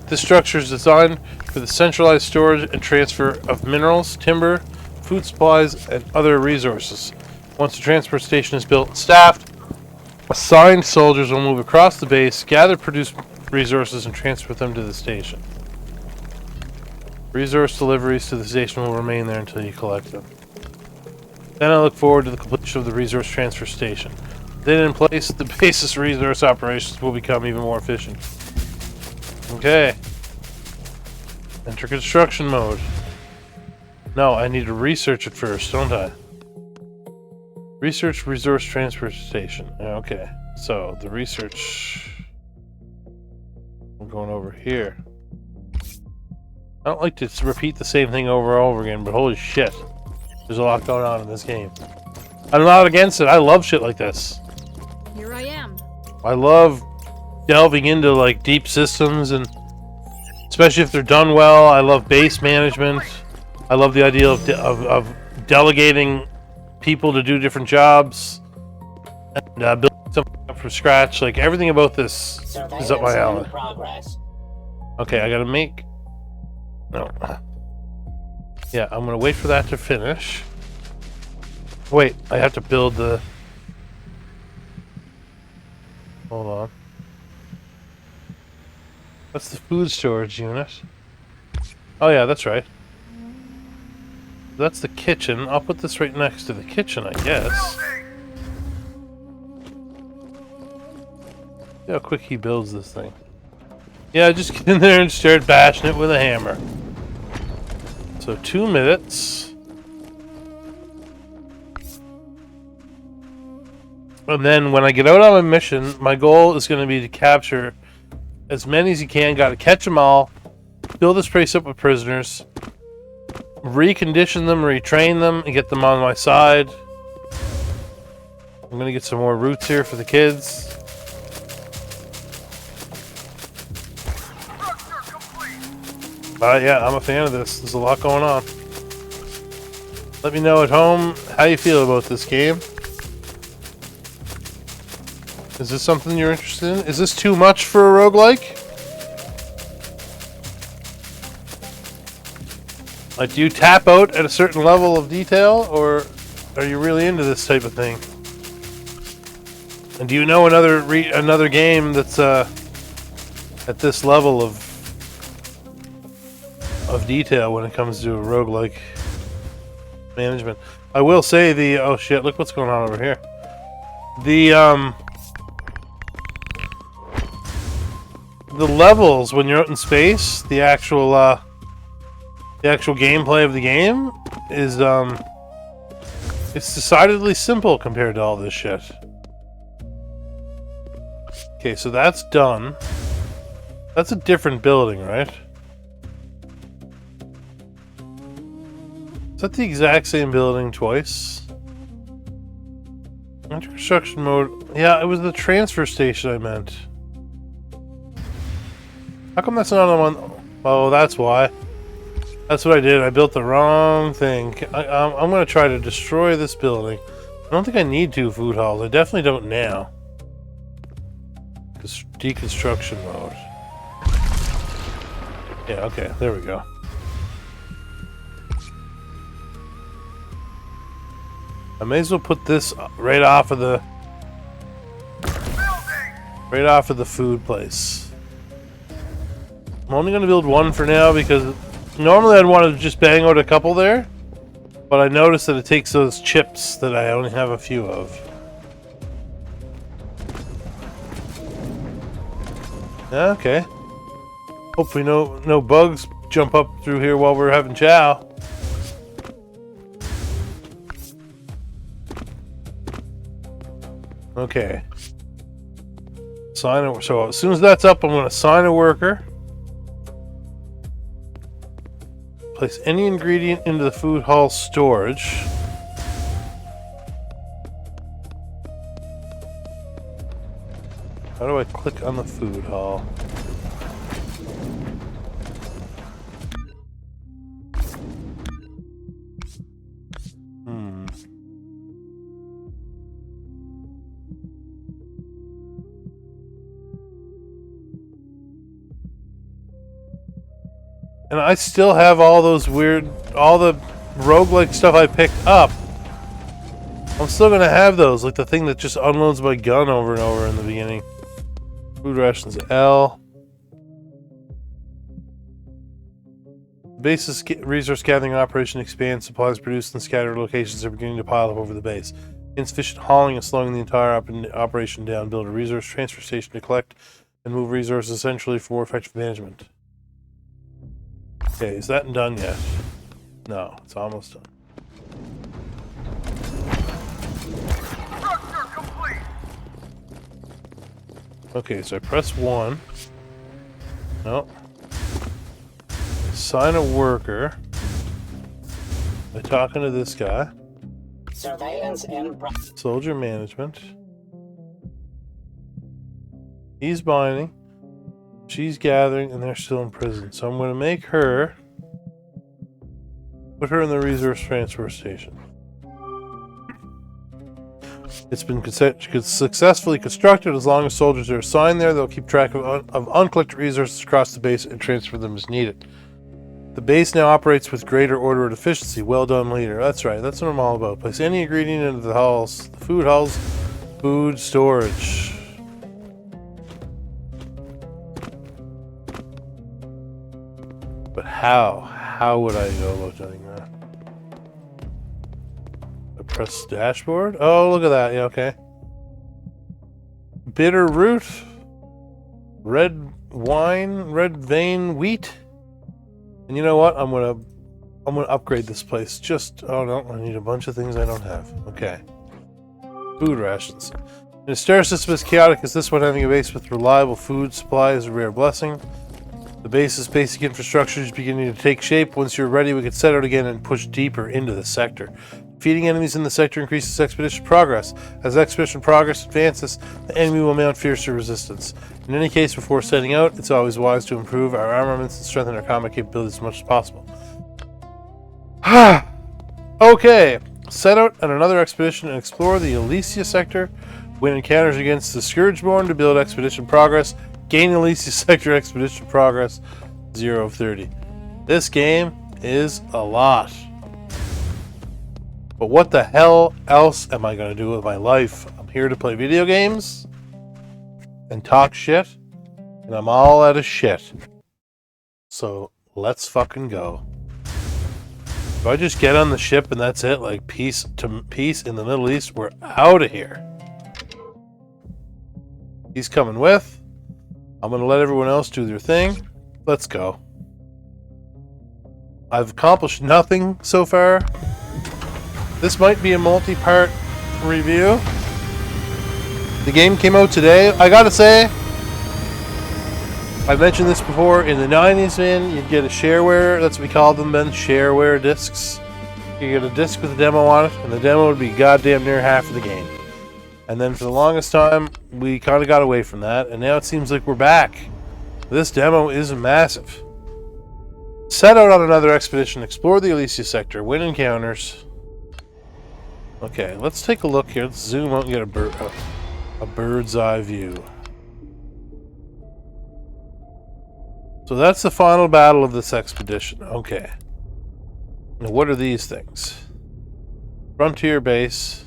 This structure is designed for the centralized storage and transfer of minerals, timber, food supplies, and other resources. Once the transport station is built and staffed, assigned soldiers will move across the base, gather produced resources, and transfer them to the station. Resource deliveries to the station will remain there until you collect them. Then I look forward to the completion of the resource transfer station. Then in place, the base's resource operations will become even more efficient. Okay. Enter construction mode. No, I need to research it first, don't I? Research resource transfer station. Okay, so the research... I'm going over here. I don't like to repeat the same thing over and over again, but holy shit. There's a lot going on in this game. I'm not against it. I love shit like this. Here I am. I love delving into like deep systems, and especially if they're done well. I love base management. I love the idea of delegating people to do different jobs and building something up from scratch. Like everything about this is up my alley. Okay, I gotta make No. Yeah, I'm gonna wait for that to finish. Wait, I have to build the... Hold on. That's the food storage unit. Oh yeah, that's right. That's the kitchen. I'll put this right next to the kitchen, I guess. See how quick he builds this thing. Yeah, just get in there and start bashing it with a hammer. So 2 minutes. And then when I get out on my mission, my goal is going to be to capture as many as you can. Got to catch them all. Fill this place up with prisoners. Recondition them, retrain them, and get them on my side. I'm going to get some more roots here for the kids. Yeah, I'm a fan of this. There's a lot going on. Let me know at home how you feel about this game. Is this something you're interested in? Is this too much for a roguelike? Like, do you tap out at a certain level of detail, or are you really into this type of thing? And do you know another game that's at this level of detail when it comes to a roguelike management? I will say the... Oh shit, look what's going on over here. The levels when you're out in space, the actual gameplay of the game is it's decidedly simple compared to all this shit. Okay, so that's done. That's a different building, right? Is that the exact same building twice? Under construction mode. Yeah, it was the transfer station I meant. How come that's not on one? Oh, that's why. That's what I did. I built the wrong thing. I'm going to try to destroy this building. I don't think I need 2 food halls. I definitely don't now. Deconstruction mode. Yeah, okay. There we go. I may as well put this right off of the food place. I'm only going to build 1 for now because normally I'd want to just bang out a couple there, but I noticed that it takes those chips that I only have a few of. Okay. Hopefully no bugs jump up through here while we're having chow. Okay. So as soon as that's up, I'm going to assign a worker. Place any ingredient into the food hall storage. How do I click on the food hall? And I still have all the roguelike stuff I picked up. I'm still gonna have those, like the thing that just unloads my gun over and over in the beginning. Food rations L. Base's resource gathering operation expands. Supplies produced in scattered locations are beginning to pile up over the base. Insufficient hauling is slowing the entire operation down. Build a resource transfer station to collect and move resources essentially for more effective management. Okay, is that done yet? No, it's almost done. Structure complete. Okay, so I press 1. No. Assign a worker by talking to this guy. Surveillance in Soldier management. He's binding. She's gathering, and they're still in prison. So I'm going to make her... Put her in the resource transfer station. It's been successfully constructed. As long as soldiers are assigned there, they'll keep track of uncollected resources across the base and transfer them as needed. The base now operates with greater order and efficiency. Well done, leader. That's right. That's what I'm all about. Place any ingredient into the hulls. The food hulls. Food storage. But how? How would I go about doing that? I press dashboard? Oh, look at that. Yeah, okay. Bitter root. Red wine. Red vein wheat. And you know what? I'm gonna upgrade this place. Oh no, I need a bunch of things I don't have. Okay. Food rations. In a star system as chaotic as this one, having a base with reliable food supply is a rare blessing. The base's basic infrastructure is beginning to take shape. Once you're ready, we can set out again and push deeper into the sector. Defeating enemies in the sector increases expedition progress. As expedition progress advances, the enemy will mount fiercer resistance. In any case, before setting out, it's always wise to improve our armaments and strengthen our combat capabilities as much as possible. Okay, set out on another expedition and explore the Elysia sector. Win encounters against the Scourgeborn to build expedition progress. Gain Elysia sector expedition progress 0 of 30. This game is a lot. But what the hell else am I going to do with my life? I'm here to play video games and talk shit, and I'm all out of shit. So let's fucking go. If I just get on the ship and that's it, like peace in the Middle East, we're out of here. He's coming with. I'm going to let everyone else do their thing. Let's go. I've accomplished nothing so far. This might be a multi-part review. The game came out today. I gotta say, I've mentioned this before. In the 90s, man, you'd get a shareware. That's what we called them then, shareware discs. You get a disc with a demo on it, and the demo would be goddamn near half of the game. And then for the longest time, we kind of got away from that, and now it seems like we're back. This demo is massive. Set out on another expedition, explore the Elysia sector, win encounters. Okay, let's take a look here. Let's zoom out and get a bird's eye view. So that's the final battle of this expedition. Okay. Now what are these things? Frontier base.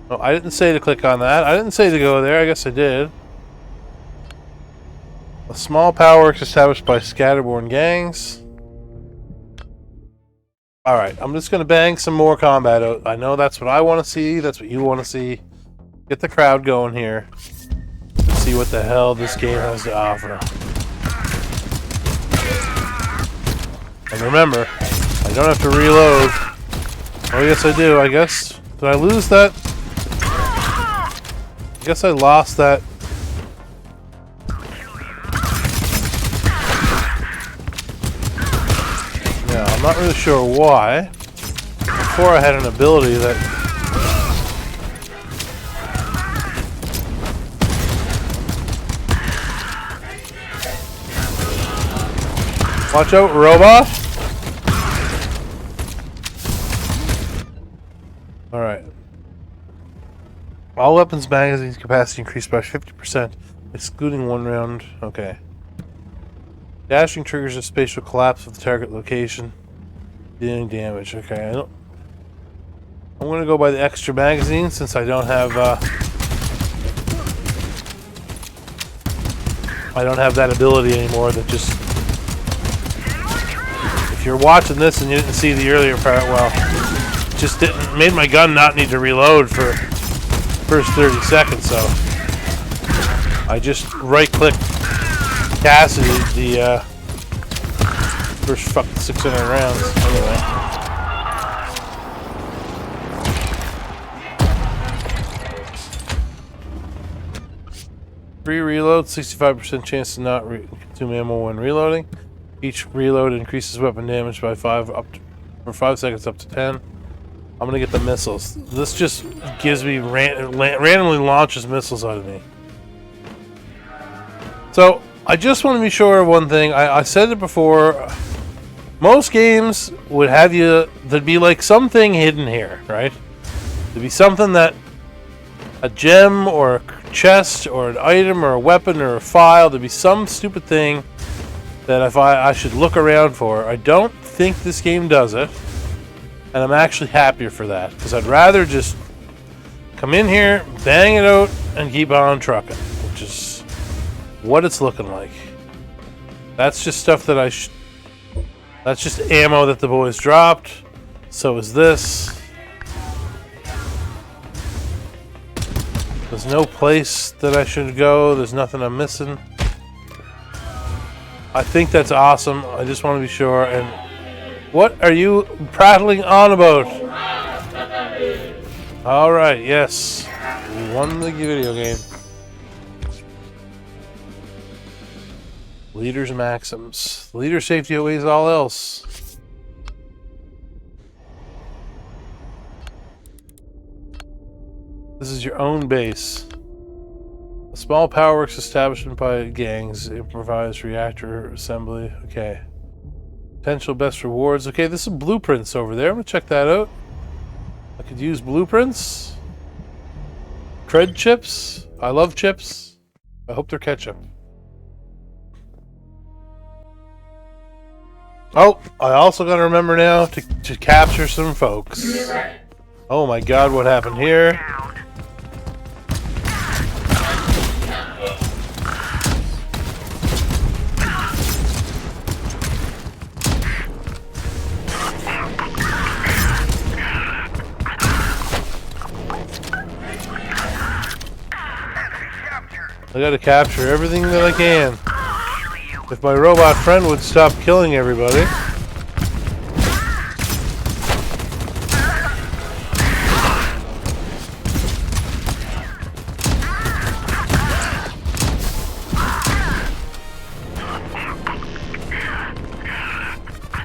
Oh, I didn't say to click on that. I didn't say to go there. I guess I did. A small power works established by scatterborn gangs. Alright, I'm just going to bang some more combat out. I know that's what I want to see. That's what you want to see. Get the crowd going here. See what the hell this game has to offer. And remember, I don't have to reload. Oh, yes I do, I guess. Did I lose that? I guess I lost that. Yeah, I'm not really sure why. Before I had an ability that... Watch out, robot! Alright. All weapons magazines capacity increased by 50%, excluding one round. Okay. Dashing triggers a spatial collapse of the target location, dealing damage. Okay, I'm going to go by the extra magazine since I don't have that ability anymore. That just, if you're watching this and you didn't see the earlier part, well, just made my gun not need to reload for first 30 seconds, so I just right-clicked Cassidy the first fucking 600 rounds. Anyway. Free reload, 65% chance to not consume ammo when reloading. Each reload increases weapon damage by 5 seconds up to 10. I'm gonna get the missiles. This just gives me randomly launches missiles out of me. So I just want to be sure of one thing. I said it before. Most games would have you. There'd be like something hidden here, right? There'd be something that a gem or a chest or an item or a weapon or a file. There'd be some stupid thing that if I should look around for. I don't think this game does it, and I'm actually happier for that, because I'd rather just come in here, bang it out, and keep on trucking, which is what it's looking like. That's just stuff that that's just ammo that the boys dropped. So is this. There's no place that I should go. There's nothing I'm missing. I think that's awesome. I just want to be sure. And what are you prattling on about? All right, yes. We won the video game. Leader's maxims. Leader safety outweighs all else. This is your own base. A small powerworks establishment by gangs. Improvised reactor assembly. Okay. Potential best rewards. Okay, this is blueprints over there. I'm going to check that out. I could use blueprints. Cred chips. I love chips. I hope they're ketchup. Oh, I also got to remember now to capture some folks. Oh my god, what happened here? I gotta capture everything that I can. If my robot friend would stop killing everybody.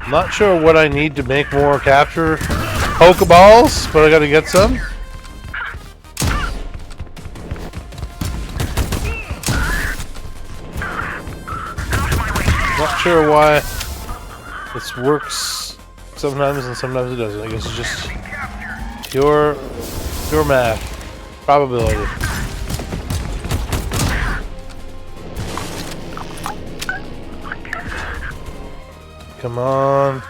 I'm not sure what I need to make more capture Pokeballs, but I gotta get some. Not sure why this works sometimes and sometimes it doesn't. I guess it's just pure math. Probability. Come on.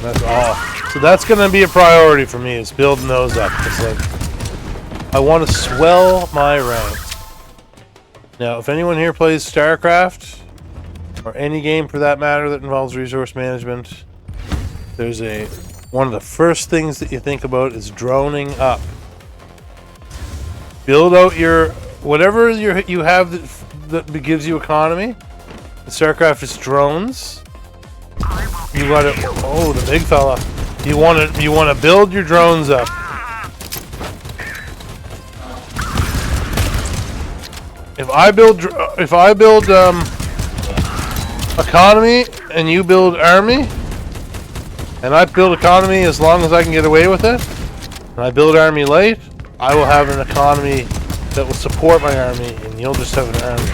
That's all. So that's going to be a priority for me, is building those up. It's like, I want to swell my rank. Now, if anyone here plays StarCraft, or any game for that matter that involves resource management, there's one of the first things that you think about is droning up. Build out your whatever you have that gives you economy. In StarCraft is drones. You got it. Oh, the big fella. You want to build your drones up. If I build economy and you build army, and I build economy as long as I can get away with it, and I build army late, I will have an economy that will support my army, and you'll just have an army.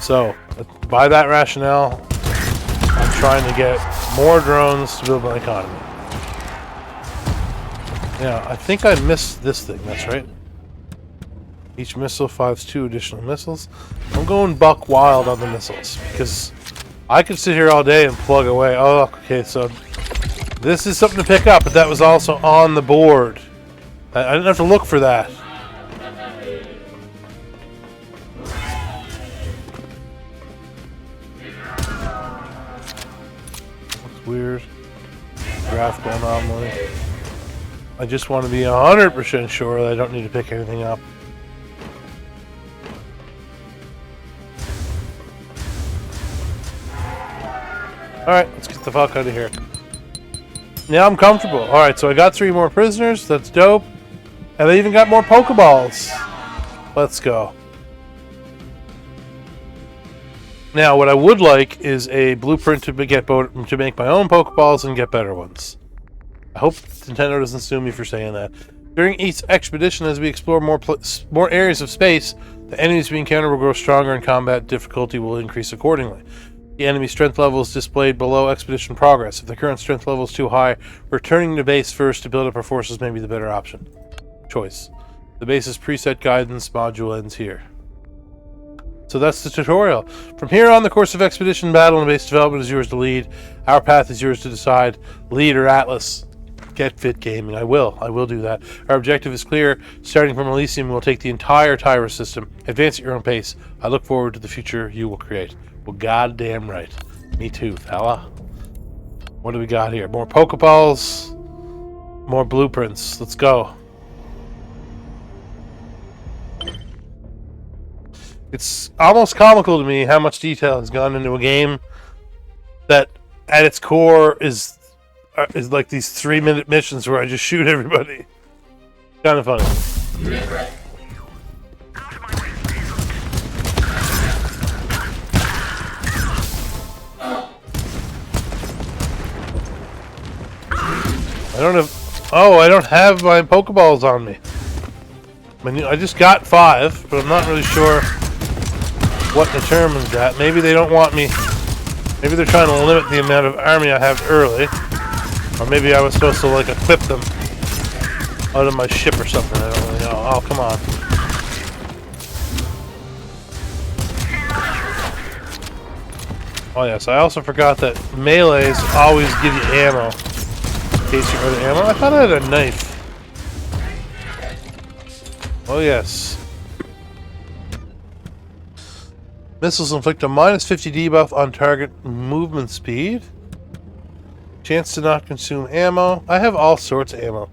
So, by that rationale, I'm trying to get more drones to build my economy. Now, I think I missed this thing, that's right. Each missile fires 2 additional missiles. I'm going buck wild on the missiles, because I could sit here all day and plug away. Oh, okay, so this is something to pick up, but that was also on the board. I didn't have to look for that. Looks weird. Graphical anomaly. I just want to be 100% sure that I don't need to pick anything up. Alright, let's get the fuck out of here. Now I'm comfortable. Alright, so I got 3 more prisoners. That's dope. And I even got more Pokeballs. Let's go. Now, what I would like is a blueprint to make my own Pokeballs and get better ones. I hope Nintendo doesn't sue me for saying that. During each expedition, as we explore more areas of space, the enemies we encounter will grow stronger and combat difficulty will increase accordingly. The enemy strength level is displayed below expedition progress. If the current strength level is too high, returning to base first to build up our forces may be the better option. Choice. The base's preset guidance module ends here. So that's the tutorial. From here on, the course of expedition, battle, and base development is yours to lead. Our path is yours to decide. Leader Atlas. Get fit gaming. I will do that. Our objective is clear. Starting from Elysium, we'll take the entire Tyris system. Advance at your own pace. I look forward to the future you will create. Well, goddamn right. Me too, fella. What do we got here? More Pokeballs. More blueprints. Let's go. It's almost comical to me how much detail has gone into a game that, at its core, is like these 3-minute missions where I just shoot everybody. Kind of funny. I don't have my Pokeballs on me. I mean, I just got 5, but I'm not really sure what determines that. Maybe they don't want me. Maybe they're trying to limit the amount of army I have early. Or maybe I was supposed to, like, equip them out of my ship or something. I don't really know. Oh, come on. Oh, yes. I also forgot that melees always give you ammo. In case you're out of ammo. I thought I had a knife. Oh, yes. Missiles inflict a -50 debuff on target movement speed. Chance to not consume ammo. I have all sorts of ammo.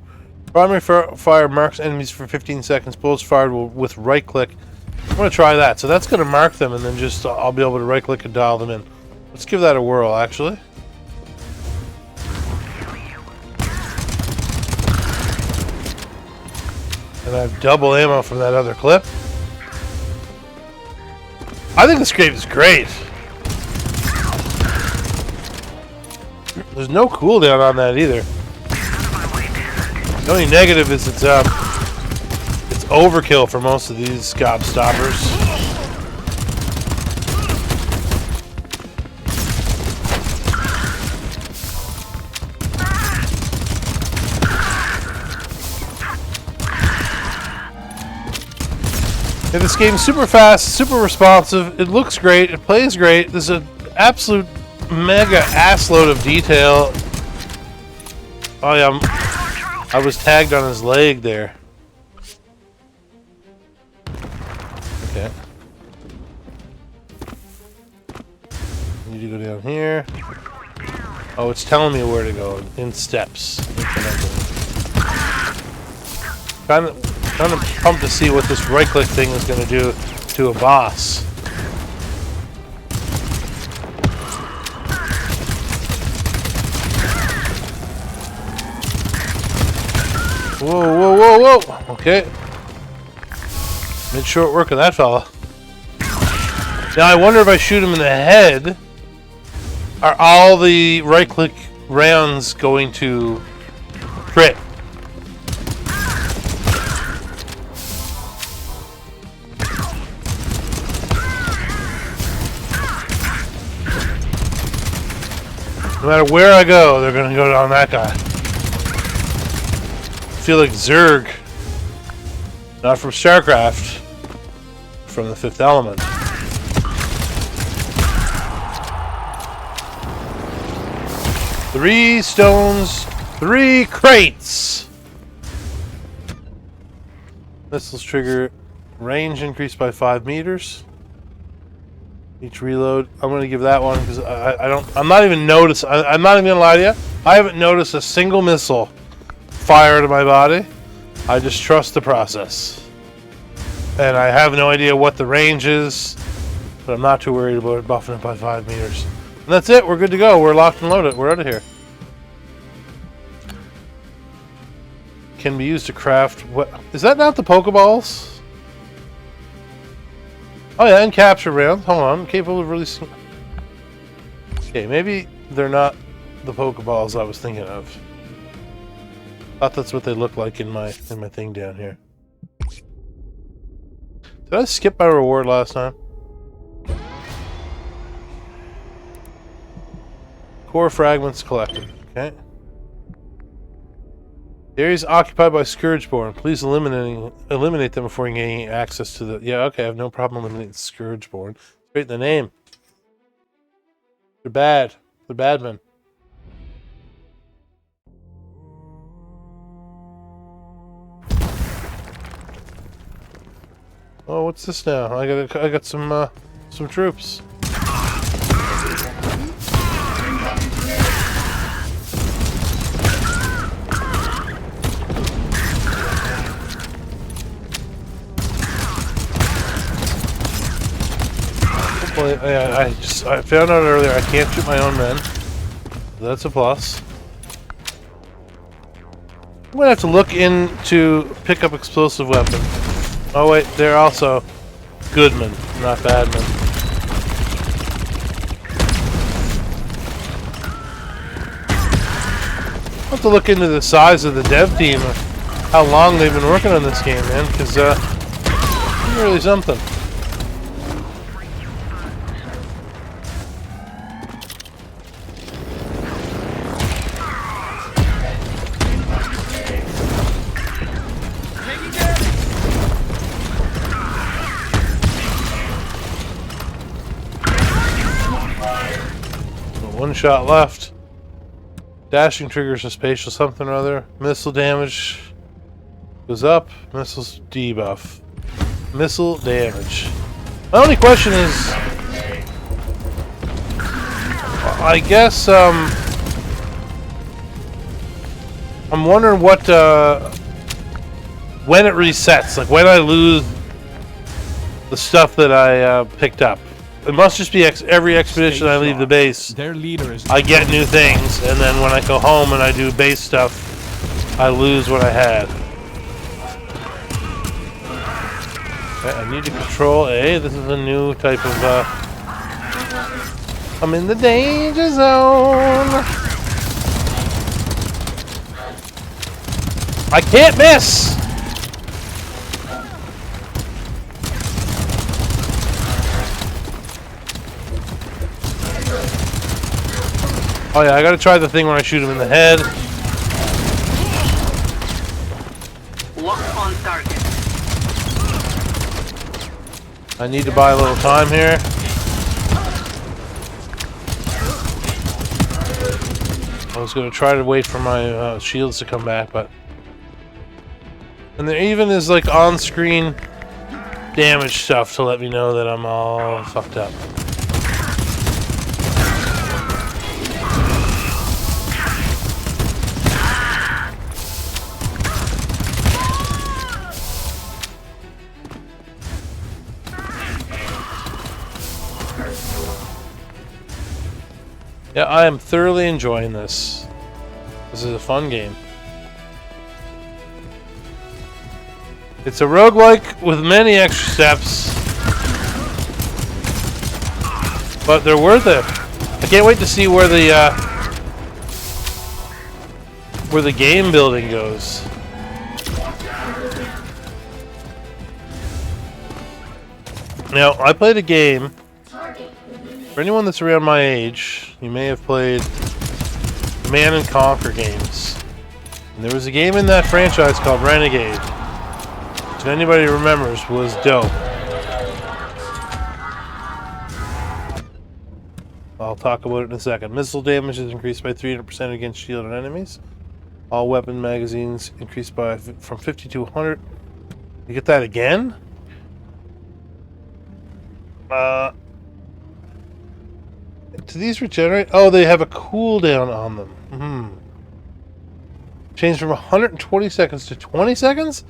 Primary fire marks enemies for 15 seconds. Bullets fired with right click. I'm going to try that. So that's going to mark them, and then just I'll be able to right click and dial them in. Let's give that a whirl, actually. And I have double ammo from that other clip. I think this game is great. There's no cooldown on that either. The only negative is it's overkill for most of these gobstoppers. Yeah, this game's super fast, super responsive. It looks great. It plays great. There's an absolute mega assload of detail. Oh yeah, I was tagged on his leg there. Okay. Need to go down here. Oh, it's telling me where to go in steps. Kind of pumped to see what this right-click thing is going to do to a boss. Whoa, whoa, whoa, whoa! Okay. Made short work of that fella. Now I wonder if I shoot him in the head, are all the right-click rounds going to crit? No matter where I go, they're going to go down that guy. I feel like Zerg. Not from StarCraft. From the Fifth Element. Three stones, 3 crates! Missiles trigger range increased by 5 meters. Each reload. I'm going to give that one because I'm not even going to lie to you. I haven't noticed a single missile fire to my body. I just trust the process. And I have no idea what the range is, but I'm not too worried about it buffing it by 5 meters. And that's it. We're good to go. We're locked and loaded. We're out of here. Can be used to craft. What is that? Not the Pokeballs? Oh yeah, and capture rounds. Hold on, capable of releasing. Okay, maybe they're not the Pokeballs I was thinking of. Thought that's what they look like in my thing down here. Did I skip my reward last time? Core fragments collected. Okay. The area is occupied by Scourgeborn. Please eliminate them before gaining access to the... Yeah, okay, I have no problem eliminating Scourgeborn. Straight in the name. They're bad. They're bad men. Oh, what's this now? I got some troops. I found out earlier I can't shoot my own men. That's a plus. I'm gonna have to look into pick up explosive weapon. Oh wait, they're also good men, not bad men. I'll have to look into the size of the dev team, how long they've been working on this game, man, because it's really something. One shot left. Dashing triggers a spatial something or other. Missile damage goes up. Missiles debuff. Missile damage. My only question is, I guess I'm wondering what when it resets, like when I lose the stuff that I picked up. It must just be every expedition I leave the base, Their leader is I get new things, and then when I go home and I do base stuff, I lose what I had. Okay, I need to control A. This is a new type of, I'm in the danger zone. I can't miss! Oh yeah, I gotta try the thing where I shoot him in the head. Lock on target. I need to buy a little time here. I was gonna try to wait for my shields to come back, but... And there even is like on-screen damage stuff to let me know that I'm all fucked up. Yeah, I am thoroughly enjoying this. This is a fun game. It's a roguelike with many extra steps, but they're worth it. I can't wait to see where the game building goes. Now, I played a game. For anyone that's around my age, you may have played Command and Conquer games. And there was a game in that franchise called Renegade, which if anybody remembers was dope. I'll talk about it in a second. Missile damage is increased by 300% against shielded enemies. All weapon magazines increased by from 50 to 100. You get that again? Do these regenerate? Oh, they have a cooldown on them. Change from 120 seconds to 20 seconds?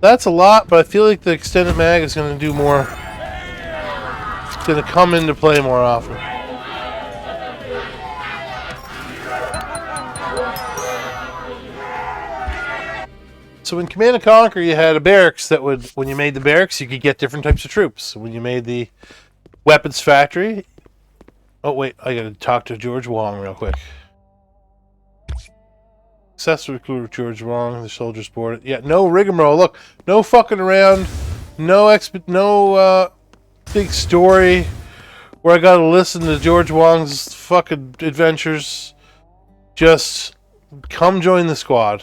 That's a lot, but I feel like the extended mag is going to do more. It's going to come into play more often. So in Command & Conquer, you had a barracks that would, when you made the barracks, you could get different types of troops. When you made the weapons factory... Oh, wait, I gotta talk to George Wong real quick. Successful recruit of George Wong, the soldiers boarded. Yeah, no rigmarole. Look, no fucking around. No big story where I gotta listen to George Wong's fucking adventures. Just come join the squad.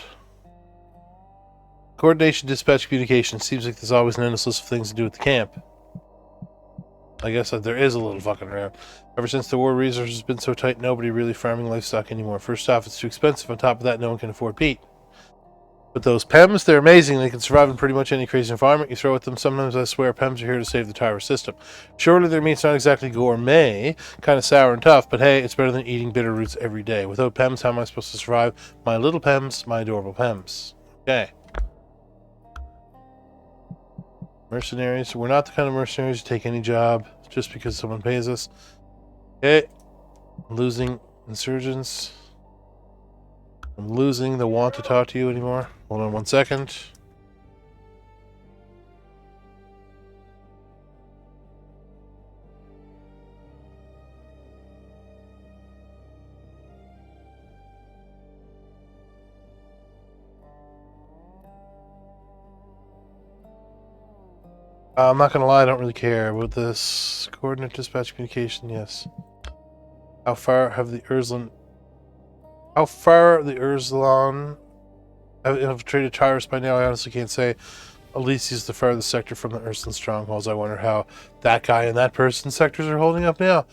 Coordination, dispatch, communication. Seems like there's always an endless list of things to do at the camp. I guess that there is a little fucking around. Ever since the war, resources have been so tight, nobody really farming livestock anymore. First off, it's too expensive. On top of that, no one can afford peat. But those PEMs, they're amazing. They can survive in pretty much any crazy environment you throw at them. Sometimes I swear PEMs are here to save the Tyris system. Surely their meat's not exactly gourmet, kind of sour and tough, but hey, it's better than eating bitter roots every day. Without PEMs, how am I supposed to survive? My little PEMs, my adorable PEMs. Okay. Mercenaries. We're not the kind of mercenaries who take any job just because someone pays us. Okay. Losing insurgents. I'm losing the want to talk to you anymore. Hold on 1 second. I'm not gonna lie, I don't really care about this. Coordinate dispatch communication, yes. How far have the Urslan have infiltrated Tyris by now? I honestly can't say. Elysia is the farthest sector from the Urslan strongholds. I wonder how that guy and that person's sectors are holding up now.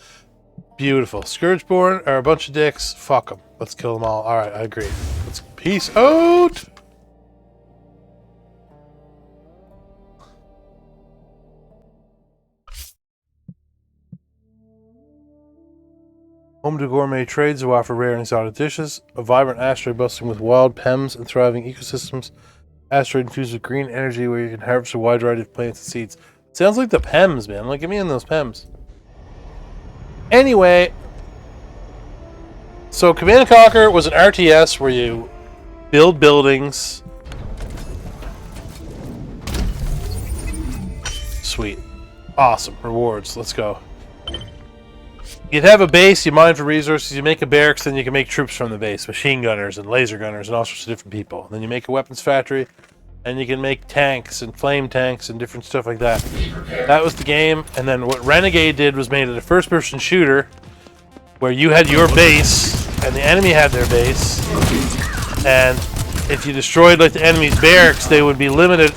Beautiful. Scourgeborn are a bunch of dicks. Fuck them. Let's kill them all. Alright, I agree. Let's peace out! Home to gourmet trades who offer rare and exotic dishes. A vibrant asteroid bustling with wild PEMs and thriving ecosystems. Asteroid infused with green energy where you can harvest a wide variety of plants and seeds. Sounds like the PEMs, man. Like, get me in those PEMs. Anyway. So, Command & Conquer was an RTS where you build buildings. Sweet. Awesome. Rewards. Let's go. You'd have a base, you mine for resources, you make a barracks, then you can make troops from the base. Machine gunners and laser gunners and all sorts of different people. Then you make a weapons factory, and you can make tanks and flame tanks and different stuff like that. That was the game, and then what Renegade did was made it a first-person shooter, where you had your base, and the enemy had their base, and if you destroyed like the enemy's barracks, they would be limited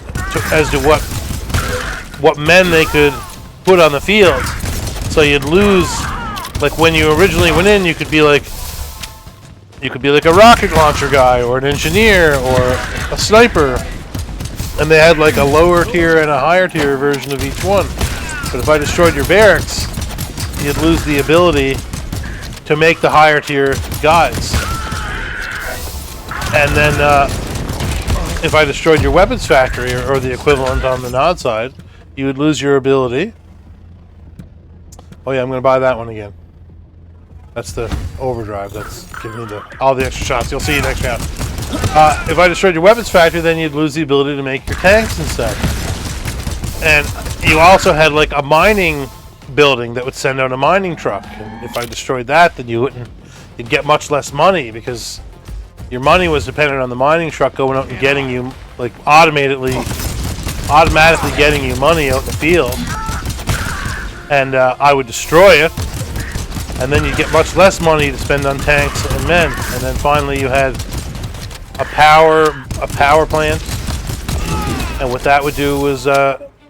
as to what men they could put on the field. So you'd lose. Like when you originally went in, you could be like a rocket launcher guy, or an engineer, or a sniper, and they had like a lower tier and a higher tier version of each one. But if I destroyed your barracks, you'd lose the ability to make the higher tier guys. And then if I destroyed your weapons factory, or the equivalent on the Nod side, you would lose your ability. Oh yeah, I'm going to buy that one again. That's the overdrive. That's giving me all the extra shots. You'll see next round. If I destroyed your weapons factory, then you'd lose the ability to make your tanks instead. And you also had like a mining building that would send out a mining truck. And if I destroyed that, then you'd get much less money, because your money was dependent on the mining truck going out and getting you, like, automatically getting you money out in the field. And I would destroy it, and then you'd get much less money to spend on tanks and men. And then finally you had a power plant, and what that would do was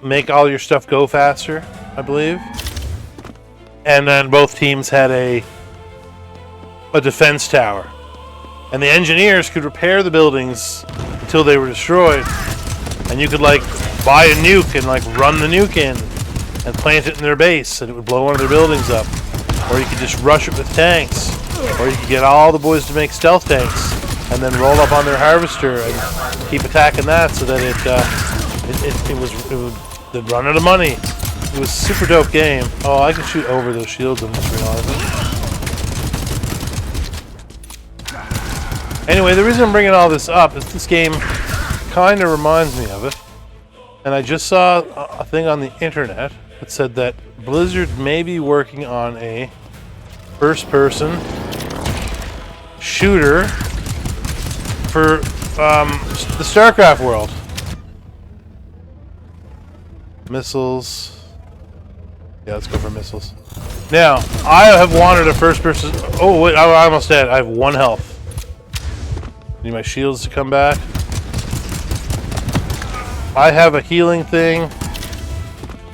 make all your stuff go faster, I believe. And then both teams had a defense tower, and the engineers could repair the buildings until they were destroyed, and you could like buy a nuke and like run the nuke in and plant it in their base, and it would blow one of their buildings up. Or you could just rush it with tanks, or you could get all the boys to make stealth tanks and then roll up on their harvester and keep attacking that, so that they'd run out of money. It was a super dope game. Oh, I can shoot over those shields, I'm just realizing. Anyway, the reason I'm bringing all this up is this game kind of reminds me of it. And I just saw a thing on the internet that said that Blizzard may be working on a first-person shooter for the StarCraft world. Missiles. Yeah, let's go for missiles. Now, I have wanted a first-person... Oh, wait, I'm almost dead. I have 1 health. Need my shields to come back. I have a healing thing.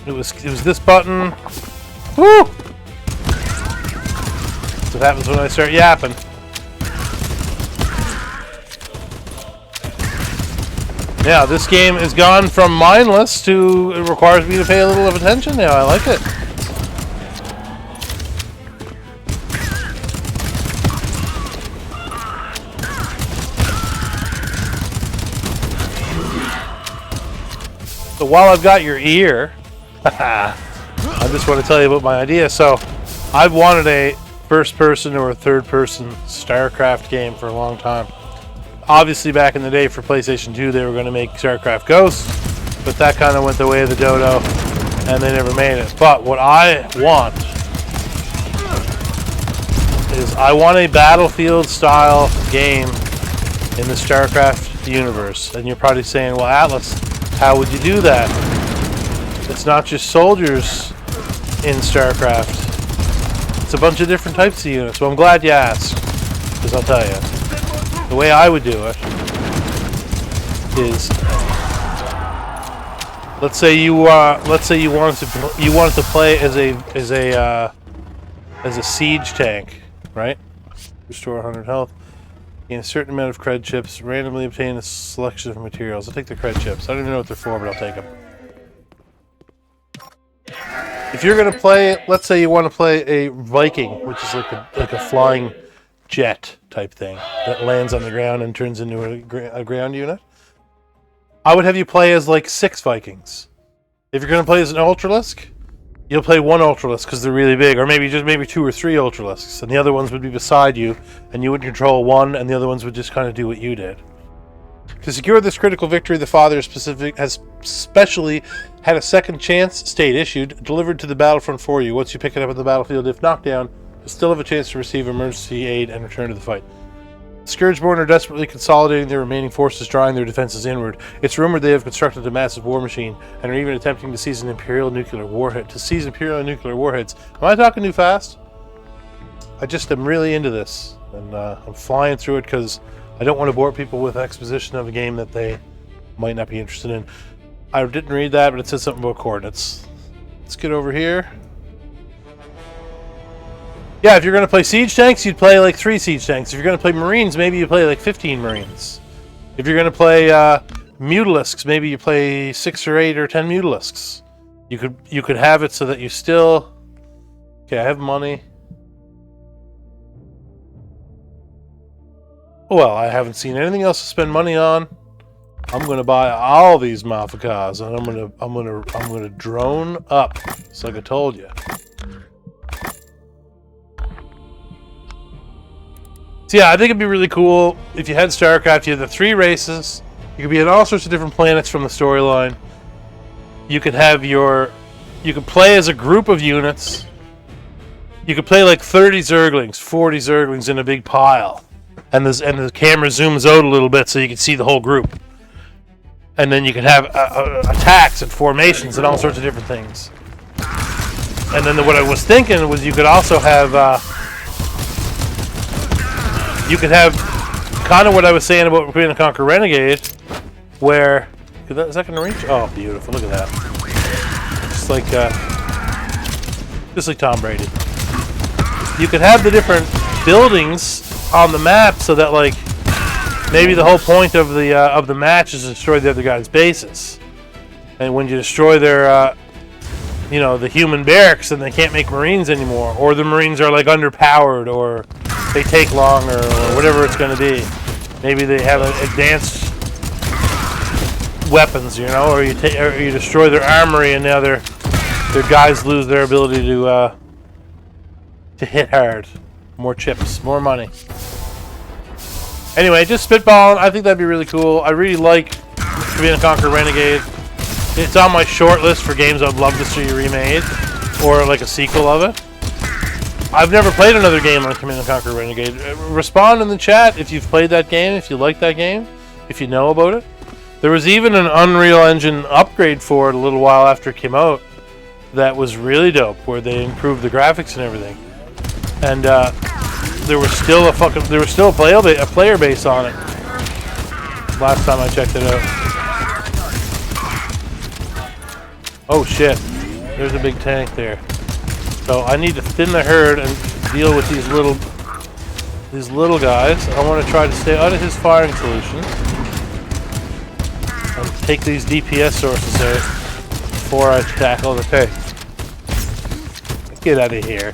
It was this button. Woo! That's what happens when I start yapping. Yeah, this game has gone from mindless to it requires me to pay a little of attention now. I like it. So while I've got your ear, I just want to tell you about my idea. So I've wanted a first-person or a third-person StarCraft game for a long time. Obviously, back in the day for PlayStation 2, they were going to make StarCraft Ghosts, but that kind of went the way of the dodo, and they never made it. But what I want is I want a Battlefield-style game in the StarCraft universe. And you're probably saying, well, Atlas, how would you do that? It's not just soldiers in StarCraft. It's a bunch of different types of units. Well, I'm glad you asked, because I'll tell you. The way I would do it is, let's say you wanted to play as a siege tank, right? Restore 100 health, gain a certain amount of cred chips, randomly obtain a selection of materials. I'll take the cred chips. I don't even know what they're for, but I'll take them. If you're gonna play, let's say you want to play a Viking, which is like a flying jet type thing that lands on the ground and turns into a ground unit, I would have you play as like 6 Vikings. If you're going to play as an Ultralisk, you'll play 1 Ultralisk because they're really big, or maybe 2 or 3 Ultralisks, and the other ones would be beside you, and you would control one, and the other ones would just kind of do what you did. To secure this critical victory, the Father has specially had a second chance state issued, delivered to the battlefront for you. Once you pick it up on the battlefield, if knocked down, you'll still have a chance to receive emergency aid and return to the fight. Scourgeborn are desperately consolidating their remaining forces, drawing their defenses inward. It's rumored they have constructed a massive war machine and are even attempting to seize Imperial nuclear warheads. Am I talking too fast? I just am really into this, and I'm flying through it because I don't want to bore people with exposition of a game that they might not be interested in. I didn't read that, but it says something about coordinates. Let's get over here. Yeah, if you're going to play siege tanks, you'd play like 3 siege tanks. If you're going to play Marines, maybe you play like 15 Marines. If you're going to play Mutalisks, maybe you play 6 or 8 or 10 Mutalisks. You could have it so that you still... Okay, I have money. Well, I haven't seen anything else to spend money on. I'm going to buy all these Mafikas, and I'm going to drone up, just like I told you. So yeah, I think it'd be really cool if you had StarCraft. You had the 3 races. You could be in all sorts of different planets from the storyline. You could have you could play as a group of units. You could play like 30 Zerglings, 40 Zerglings in a big pile. And the camera zooms out a little bit so you can see the whole group. And then you could have attacks and formations and all sorts of different things. And then what I was thinking was you could also have... you could have kind of what I was saying about Command and Conquer Renegade, where... Is that going to reach? Oh, beautiful. Look at that. Just like Tom Brady. You could have the different buildings on the map so that, like, maybe the whole point of the match is to destroy the other guy's bases. And when you destroy their, the human barracks, then they can't make Marines anymore. Or the Marines are, like, underpowered, or they take longer, or whatever it's going to be. Maybe they have advanced weapons, or you destroy their armory, and now their guys lose their ability to hit hard. More chips, more money. Anyway, just spitballing. I think that'd be really cool. I really like Command & Conquer Renegade. It's on my short list for games I'd love to see remade, or like a sequel of it. I've never played another game on Command & Conquer Renegade. Respond in the chat if you've played that game, if you like that game, if you know about it. There was even an Unreal Engine upgrade for it a little while after it came out. that was really dope, where they improved the graphics and everything. And there was still a player base on it. Last time I checked it out. Oh shit! There's a big tank there. So I need to thin the herd and deal with these little guys. I want to try to stay out of his firing solution and take these DPS sources out before I tackle the tank. Get out of here.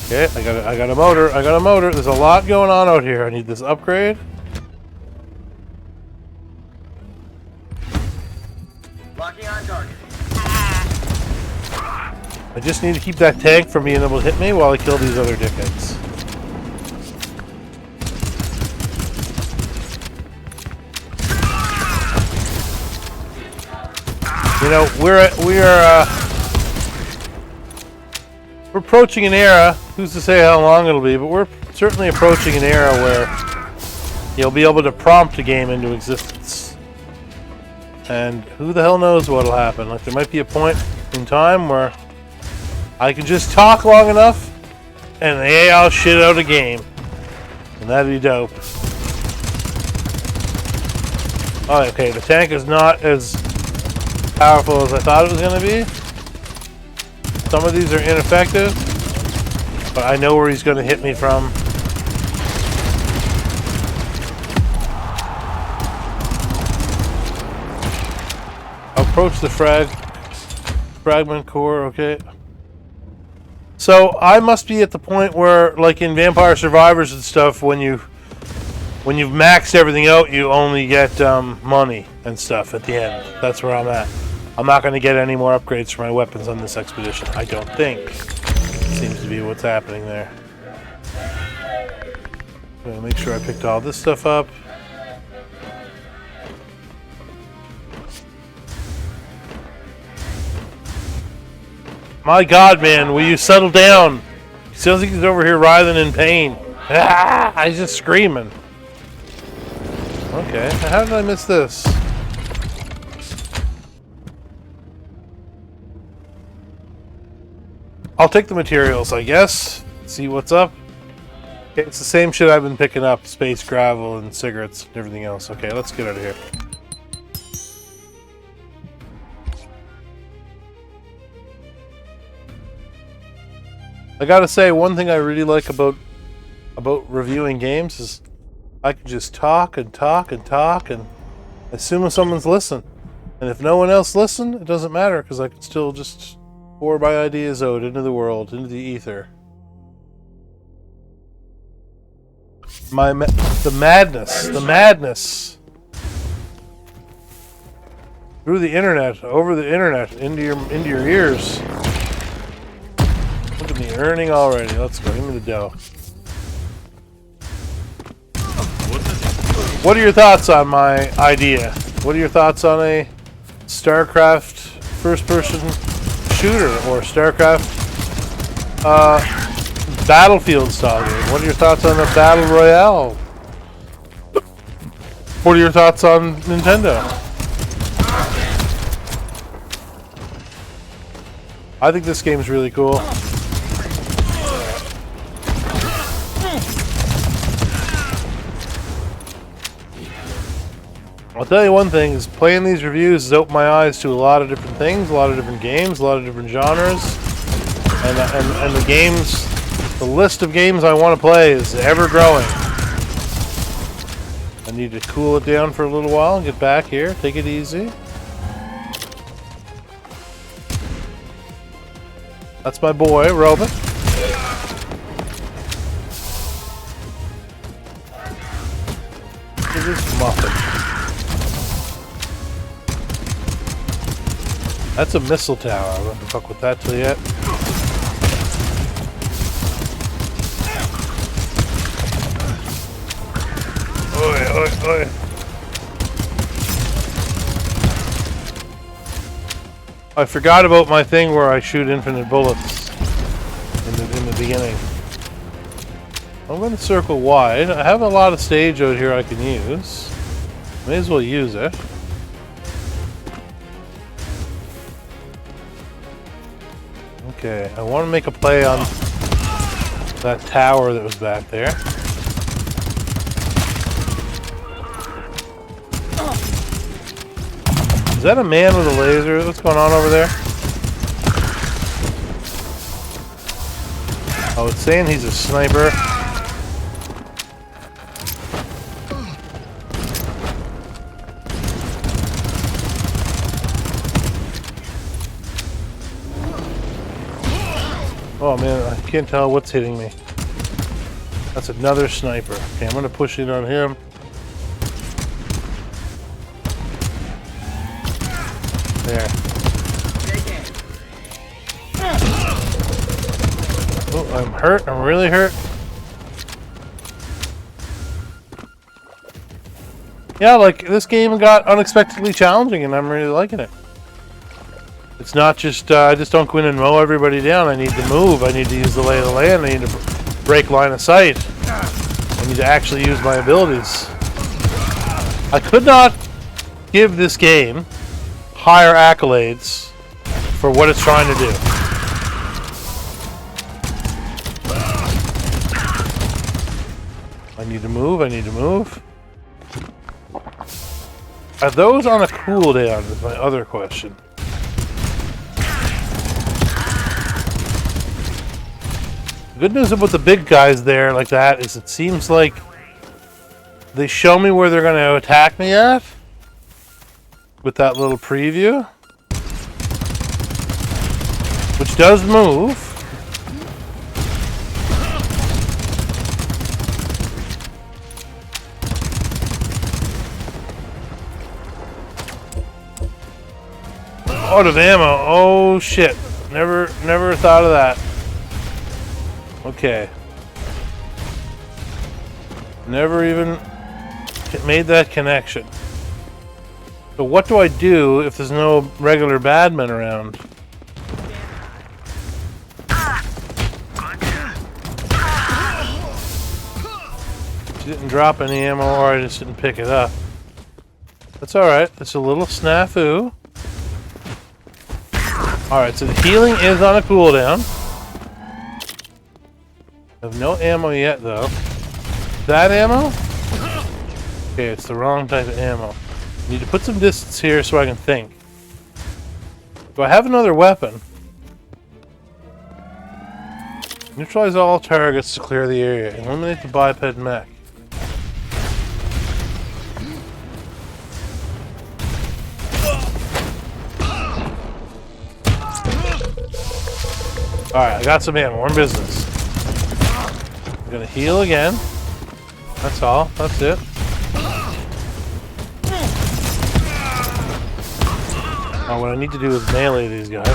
Okay, I got a motor. I got a motor. There's a lot going on out here. I need this upgrade. Locking on target. I just need to keep that tank from being able to hit me while I kill these other dickheads. You know, we're approaching an era. Who's to say how long it'll be? But we're certainly approaching an era where you'll be able to prompt a game into existence. And who the hell knows what'll happen? Like, there might be a point in time where I can just talk long enough and the AI will shit out a game. And that'd be dope. Oh, okay, the tank is not as powerful as I thought it was going to be. Some of these are ineffective, but I know where he's going to hit me from. Approach the fragment core, okay. So I must be at the point where, like in Vampire Survivors and stuff, when you've maxed everything out, you only get money and stuff at the end. That's where I'm at. I'm not going to get any more upgrades for my weapons on this expedition, I don't think. Seems to be what's happening there. Gonna make sure I picked all this stuff up. My God, man, will you settle down? He sounds like he's over here writhing in pain. Ah, he's just screaming. Okay, how did I miss this? I'll take the materials, I guess. See what's up. Okay, it's the same shit I've been picking up. Space, gravel, and cigarettes, and everything else. Okay, let's get out of here. I gotta say, one thing I really like about reviewing games is I can just talk and talk and talk and assume someone's listening. And if no one else listens, it doesn't matter, because I can still just pour my ideas out into the world, into the ether. The madness. Through the internet, over the internet, into your ears. Look at me earning already. Let's go. Give me the dough. What are your thoughts on my idea? What are your thoughts on a StarCraft first-person shooter or StarCraft Battlefield style game? What are your thoughts on the Battle Royale? What are your thoughts on Nintendo? I think this game's really cool. I'll tell you one thing, is playing these reviews has opened my eyes to a lot of different things, a lot of different games, a lot of different genres, and the games, the list of games I want to play is ever growing. I need to cool it down for a little while and get back here, take it easy. That's my boy, Robot. Look at this muffin. That's a missile tower. I won't fuck with that till yet. Oi, oi, oi. I forgot about my thing where I shoot infinite bullets in the beginning. I'm going to circle wide. I have a lot of stage out here I can use. May as well use it. Okay, I want to make a play on that tower that was back there. Is that a man with a laser? What's going on over there? Oh, it's saying he's a sniper. Oh man, I can't tell what's hitting me. That's another sniper. Okay, I'm gonna push it on him. There. Oh, I'm hurt. I'm really hurt. Yeah, like this game got unexpectedly challenging, and I'm really liking it. It's not just I just don't go in and mow everybody down. I need to move. I need to use the lay of the land. I need to break line of sight. I need to actually use my abilities. I could not give this game higher accolades for what it's trying to do. I need to move. I need to move. Are those on a cooldown is my other question. The good news about the big guys there like that is it seems like they show me where they're going to attack me at with that little preview, which does move. Out of ammo. Oh shit. Never thought of that. Okay. Never even made that connection. So what do I do if there's no regular bad men around? She didn't drop any ammo, or I just didn't pick it up. That's alright. It's a little snafu. Alright, so the healing is on a cooldown. I have no ammo yet, though. That ammo? Okay, it's the wrong type of ammo. I need to put some distance here so I can think. Do I have another weapon? Neutralize all targets to clear the area. Eliminate the biped mech. Alright, I got some ammo. We're in business. I'm gonna heal again. That's all. That's it. Now what I need to do is melee these guys.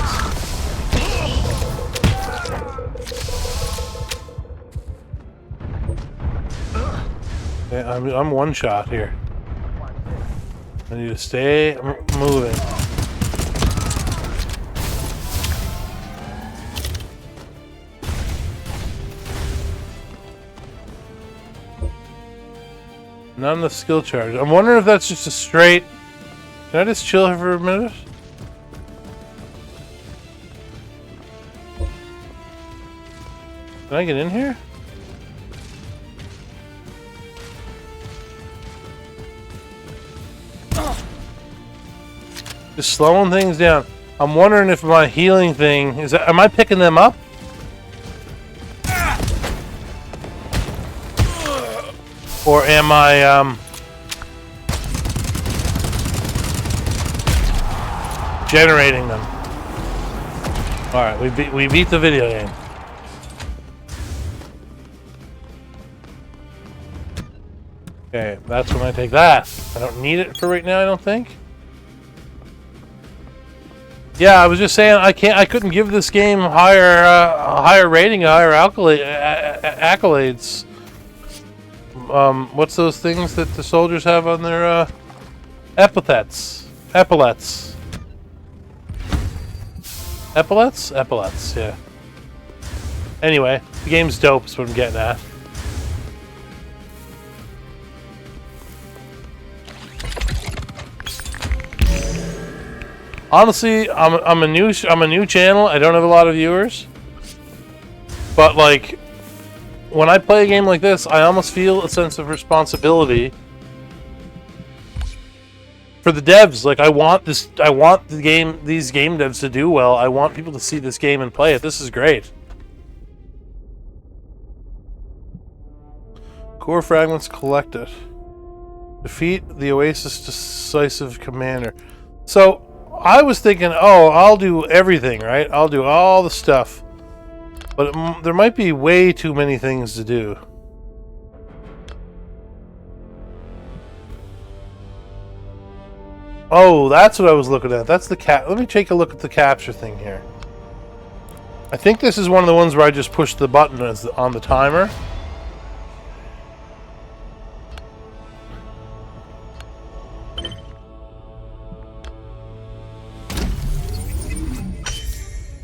Okay, I'm one shot here. I need to stay moving. Not enough skill charge. I'm wondering if that's just a straight... Can I just chill here for a minute? Can I get in here? Just slowing things down. I'm wondering if my healing thing... Am I picking them up? Or am I, generating them? Alright, we beat the video game. Okay, that's when I take that. I don't need it for right now, I don't think. Yeah, I was just saying I couldn't give this game a higher rating, higher accolades. What's those things that the soldiers have on their epaulettes? Epaulets, yeah. Anyway, the game's dope is what I'm getting at. Honestly, I'm a new channel. I don't have a lot of viewers, but like when I play a game like this, I almost feel a sense of responsibility for the devs. Like I want these game devs to do well. I want people to see this game and play it. This is great. Core fragments collected. Defeat the Oasis decisive commander. So I was thinking, oh, I'll do everything, right? I'll do all the stuff. But there might be way too many things to do. Oh, that's what I was looking at. That's the Let me take a look at the capture thing here. I think this is one of the ones where I just push the button on the timer.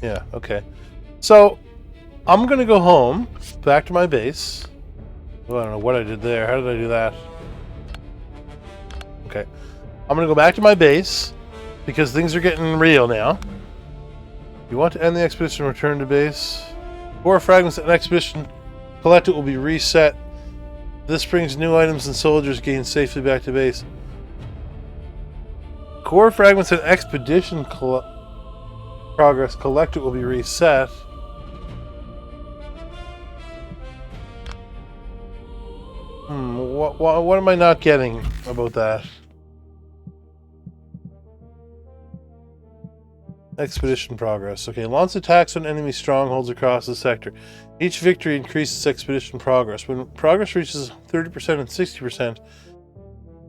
Yeah, okay. So, I'm going to go home, back to my base. Oh, I don't know what I did there. How did I do that? Okay. I'm going to go back to my base, because things are getting real now. You want to end the expedition, return to base. 4 fragments at an expedition collected will be reset. This brings new items and soldiers gain safely back to base. Core fragments at expedition progress collected will be reset. What am I not getting about that? Expedition progress. Okay, launch attacks on enemy strongholds across the sector. Each victory increases expedition progress. When progress reaches 30% and 60%,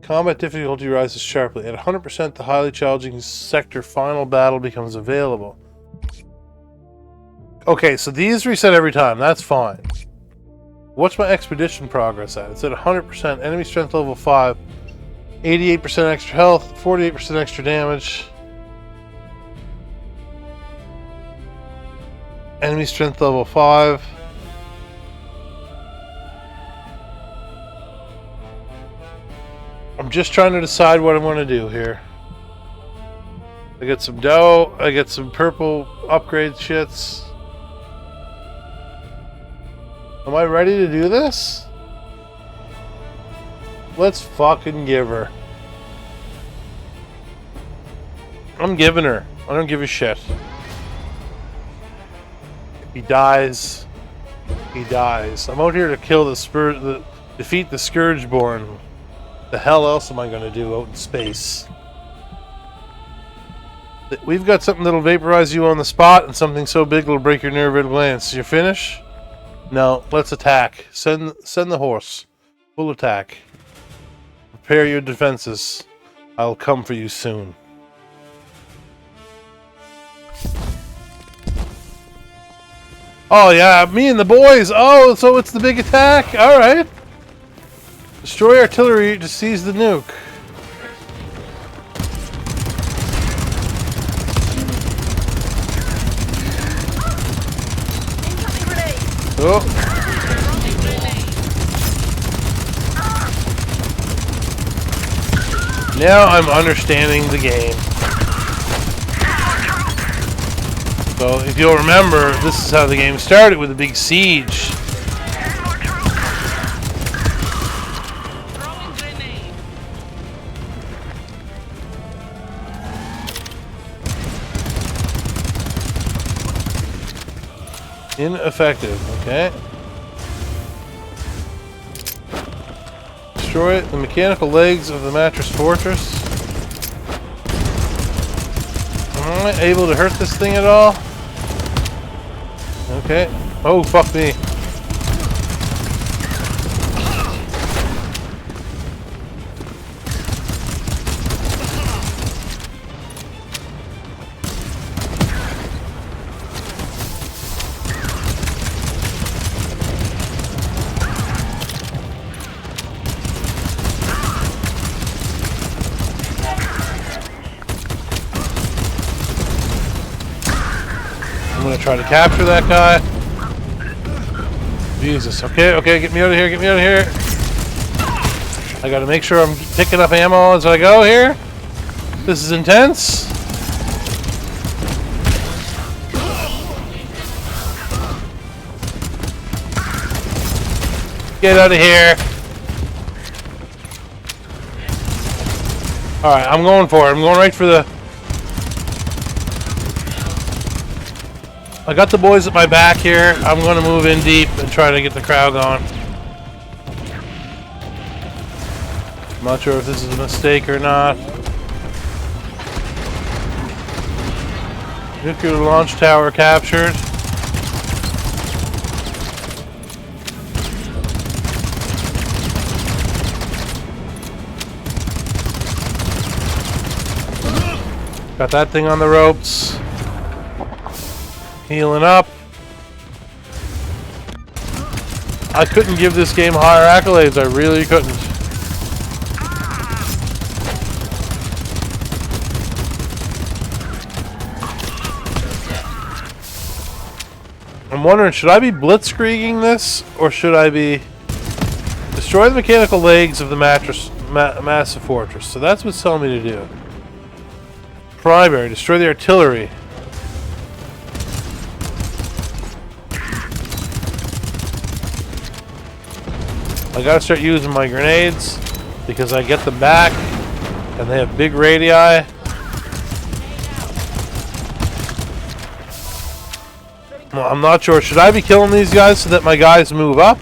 combat difficulty rises sharply. At 100%, the highly challenging sector final battle becomes available. Okay, so these reset every time. That's fine. What's my expedition progress at? It's at 100%. Enemy strength level 5. 88% extra health. 48% extra damage. Enemy strength level 5. I'm just trying to decide what I'm going to do here. I get some dough. I get some purple upgrade shits. Am I ready to do this? Let's fucking give her. I'm giving her. I don't give a shit. If he dies, he dies. I'm out here to kill defeat the Scourgeborn. The hell else am I going to do out in space? We've got something that'll vaporize you on the spot and something so big it'll break your nerve at a glance. You finish? No, let's attack. Send the horse. Full attack. Prepare your defenses. I'll come for you soon. Oh yeah, me and the boys. Oh, so it's the big attack? Alright. Destroy artillery to seize the nuke. Oh. Now I'm understanding the game. So if you'll remember, this is how the game started, with a big siege. Ineffective, okay. Destroy the mechanical legs of the mattress fortress. Am I able to hurt this thing at all? Okay. Oh, fuck me. I'm gonna try to capture that guy. Jesus. Okay, get me out of here, get me out of here. I gotta make sure I'm picking up ammo as I go here. This is intense. Get out of here. Alright, I'm going for it. I'm going right for the... I got the boys at my back here. I'm going to move in deep and try to get the crowd going. I'm not sure if this is a mistake or not. Nuclear launch tower captured. Got that thing on the ropes. Healing up. I couldn't give this game higher accolades. I really couldn't. I'm wondering, should I be blitzkrieging this, or should I be destroy the mechanical legs of the massive fortress? So that's what's telling me to do. Primary, destroy the artillery. I gotta start using my grenades because I get them back and they have big radii. Well, I'm not sure. Should I be killing these guys so that my guys move up?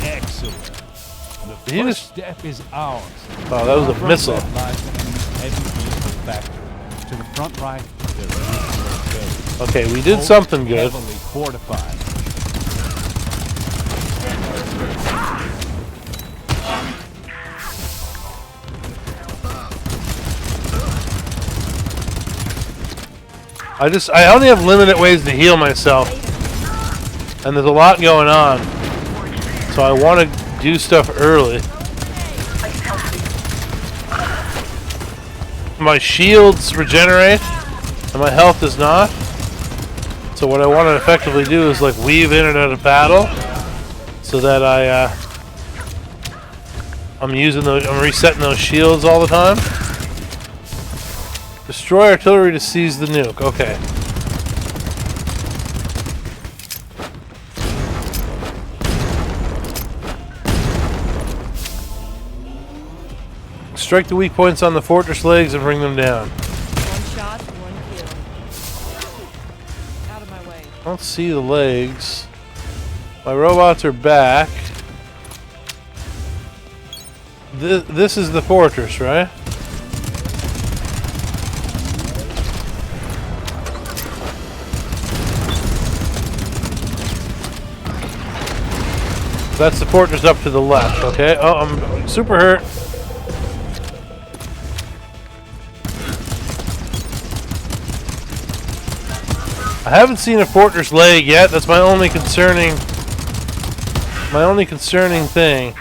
Excellent. The first step is ours. Oh, that was a missile. To the front right, okay, we did something good. Heavily fortified. I only have limited ways to heal myself. And there's a lot going on. So I want to do stuff early. My shields regenerate, and my health does not. So what I want to effectively do is like weave in and out of battle, so that I'm resetting those shields all the time. Destroy artillery to seize the nuke. Okay. Strike the weak points on the fortress legs and bring them down. One shot, one kill. Out of my way. I don't see the legs. My robots are back. This is the fortress, right? That's the fortress up to the left, okay? Oh, I'm super hurt. I haven't seen a fortress leg yet. That's my only concerning thing.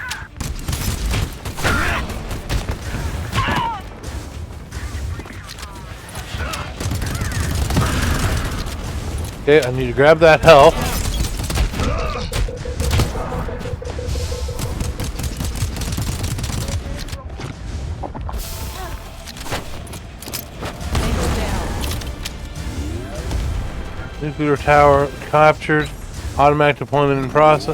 Okay, I need to grab that health. Nuclear tower captured. Automatic deployment in progress.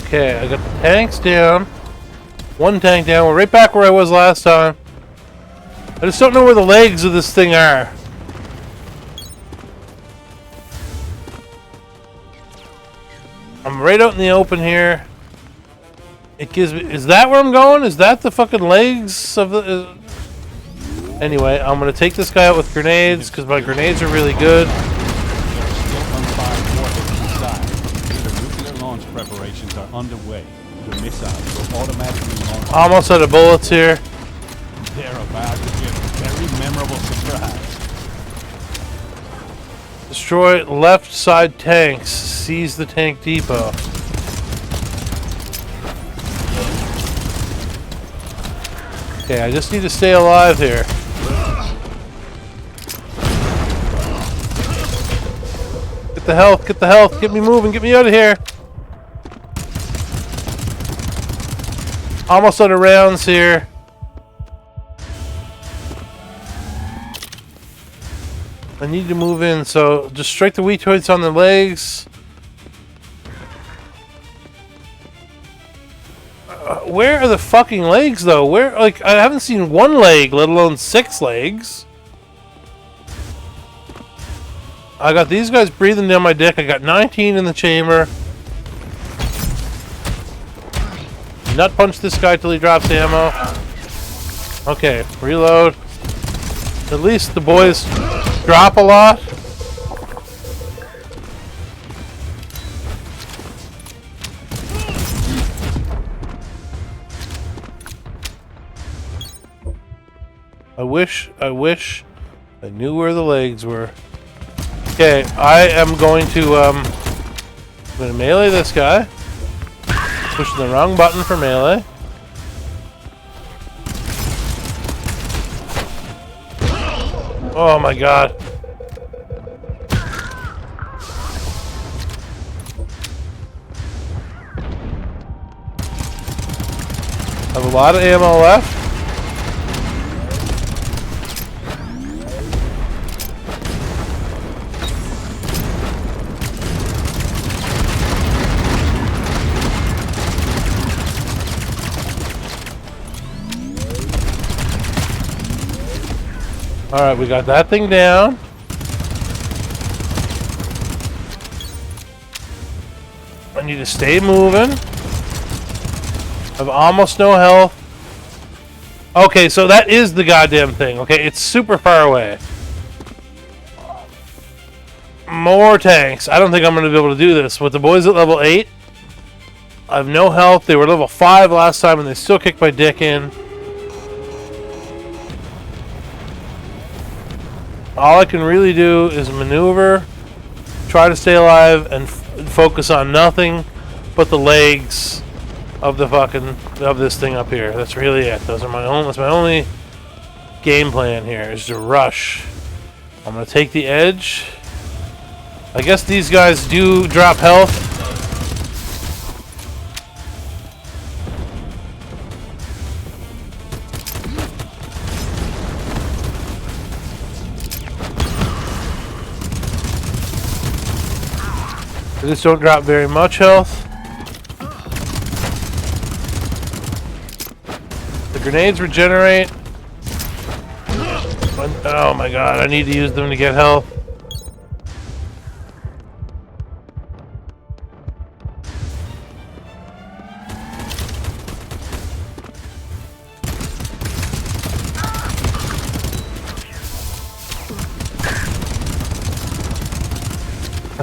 Okay, I got the tanks down. One tank down. We're right back where I was last time. I just don't know where the legs of this thing are. I'm right out in the open here. It gives me... Is that where I'm going? Is that the fucking legs of the... Anyway, I'm going to take this guy out with grenades because my grenades are really good. Nuclear launch preparations are underway. The missiles will automatically launch. Almost out of bullets here. They're about to get a very memorable surprise. Destroy left side tanks. Seize the tank depot. Okay, I just need to stay alive here. Get the health, get the health, get me moving, get me out of here. Almost out of rounds here. I need to move in, so just strike the weetoids on the legs. Where are the fucking legs, though? Where, like, I haven't seen one leg, let alone 6 legs. I got these guys breathing down my dick. I got 19 in the chamber. Nut punch this guy till he drops ammo. Okay, reload. At least the boys drop a lot. I wish I knew where the legs were. Okay, I am going to I'm gonna melee this guy. Pushing the wrong button for melee. Oh my god. I have a lot of ammo left. Alright, we got that thing down. I need to stay moving. I have almost no health. Okay, so that is the goddamn thing. Okay, it's super far away. More tanks. I don't think I'm going to be able to do this. With the boys at level 8, I have no health. They were level 5 last time and they still kicked my dick in. All I can really do is maneuver, try to stay alive, and focus on nothing but the legs of the this thing up here. That's really it. That's my only game plan here, is to rush. I'm gonna take the edge. I guess these guys do drop health. They just don't drop very much health. The grenades regenerate. Oh my god, I need to use them to get health.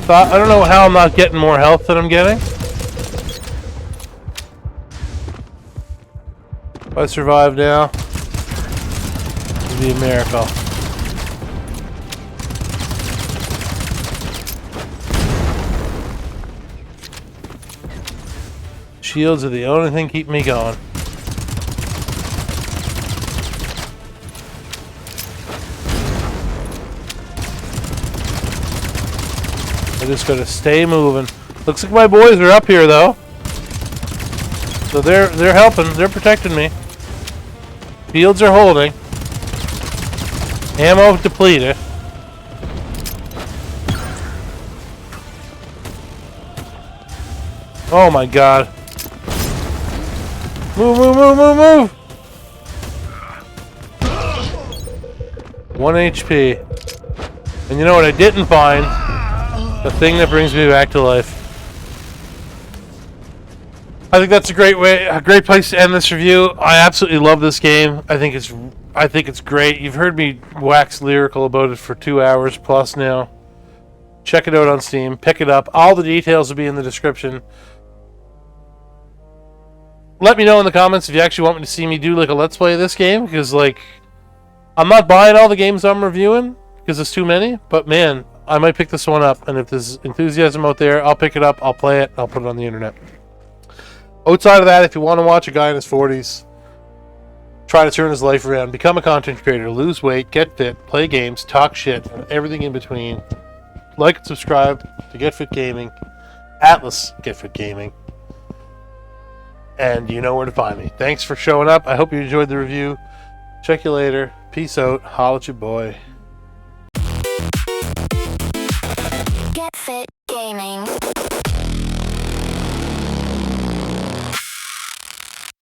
I don't know how I'm not getting more health than I'm getting. If I survive now, it'd be a miracle. Shields are the only thing keeping me going. I just gotta stay moving. Looks like my boys are up here though. So they're helping, they're protecting me. Fields are holding. Ammo depleted. Oh my god. Move, move, move, move, move! 1 HP. And you know what I didn't find? The thing that brings me back to life. I think that's a great place to end this review. I absolutely love this game. I think it's great. You've heard me wax lyrical about it for 2 hours plus now. Check it out on Steam. Pick it up. All the details will be in the description. Let me know in the comments if you actually want me to see me do like a Let's Play of this game, because like I'm not buying all the games I'm reviewing because there's too many, but man, I might pick this one up, and if there's enthusiasm out there, I'll pick it up, I'll play it, I'll put it on the internet. Outside of that, if you want to watch a guy in his 40s try to turn his life around, become a content creator, lose weight, get fit, play games, talk shit, and everything in between. Like and subscribe to Get Fit Gaming, Atlas Get Fit Gaming, and you know where to find me. Thanks for showing up. I hope you enjoyed the review. Check you later. Peace out. Holla at your boy. Get fit.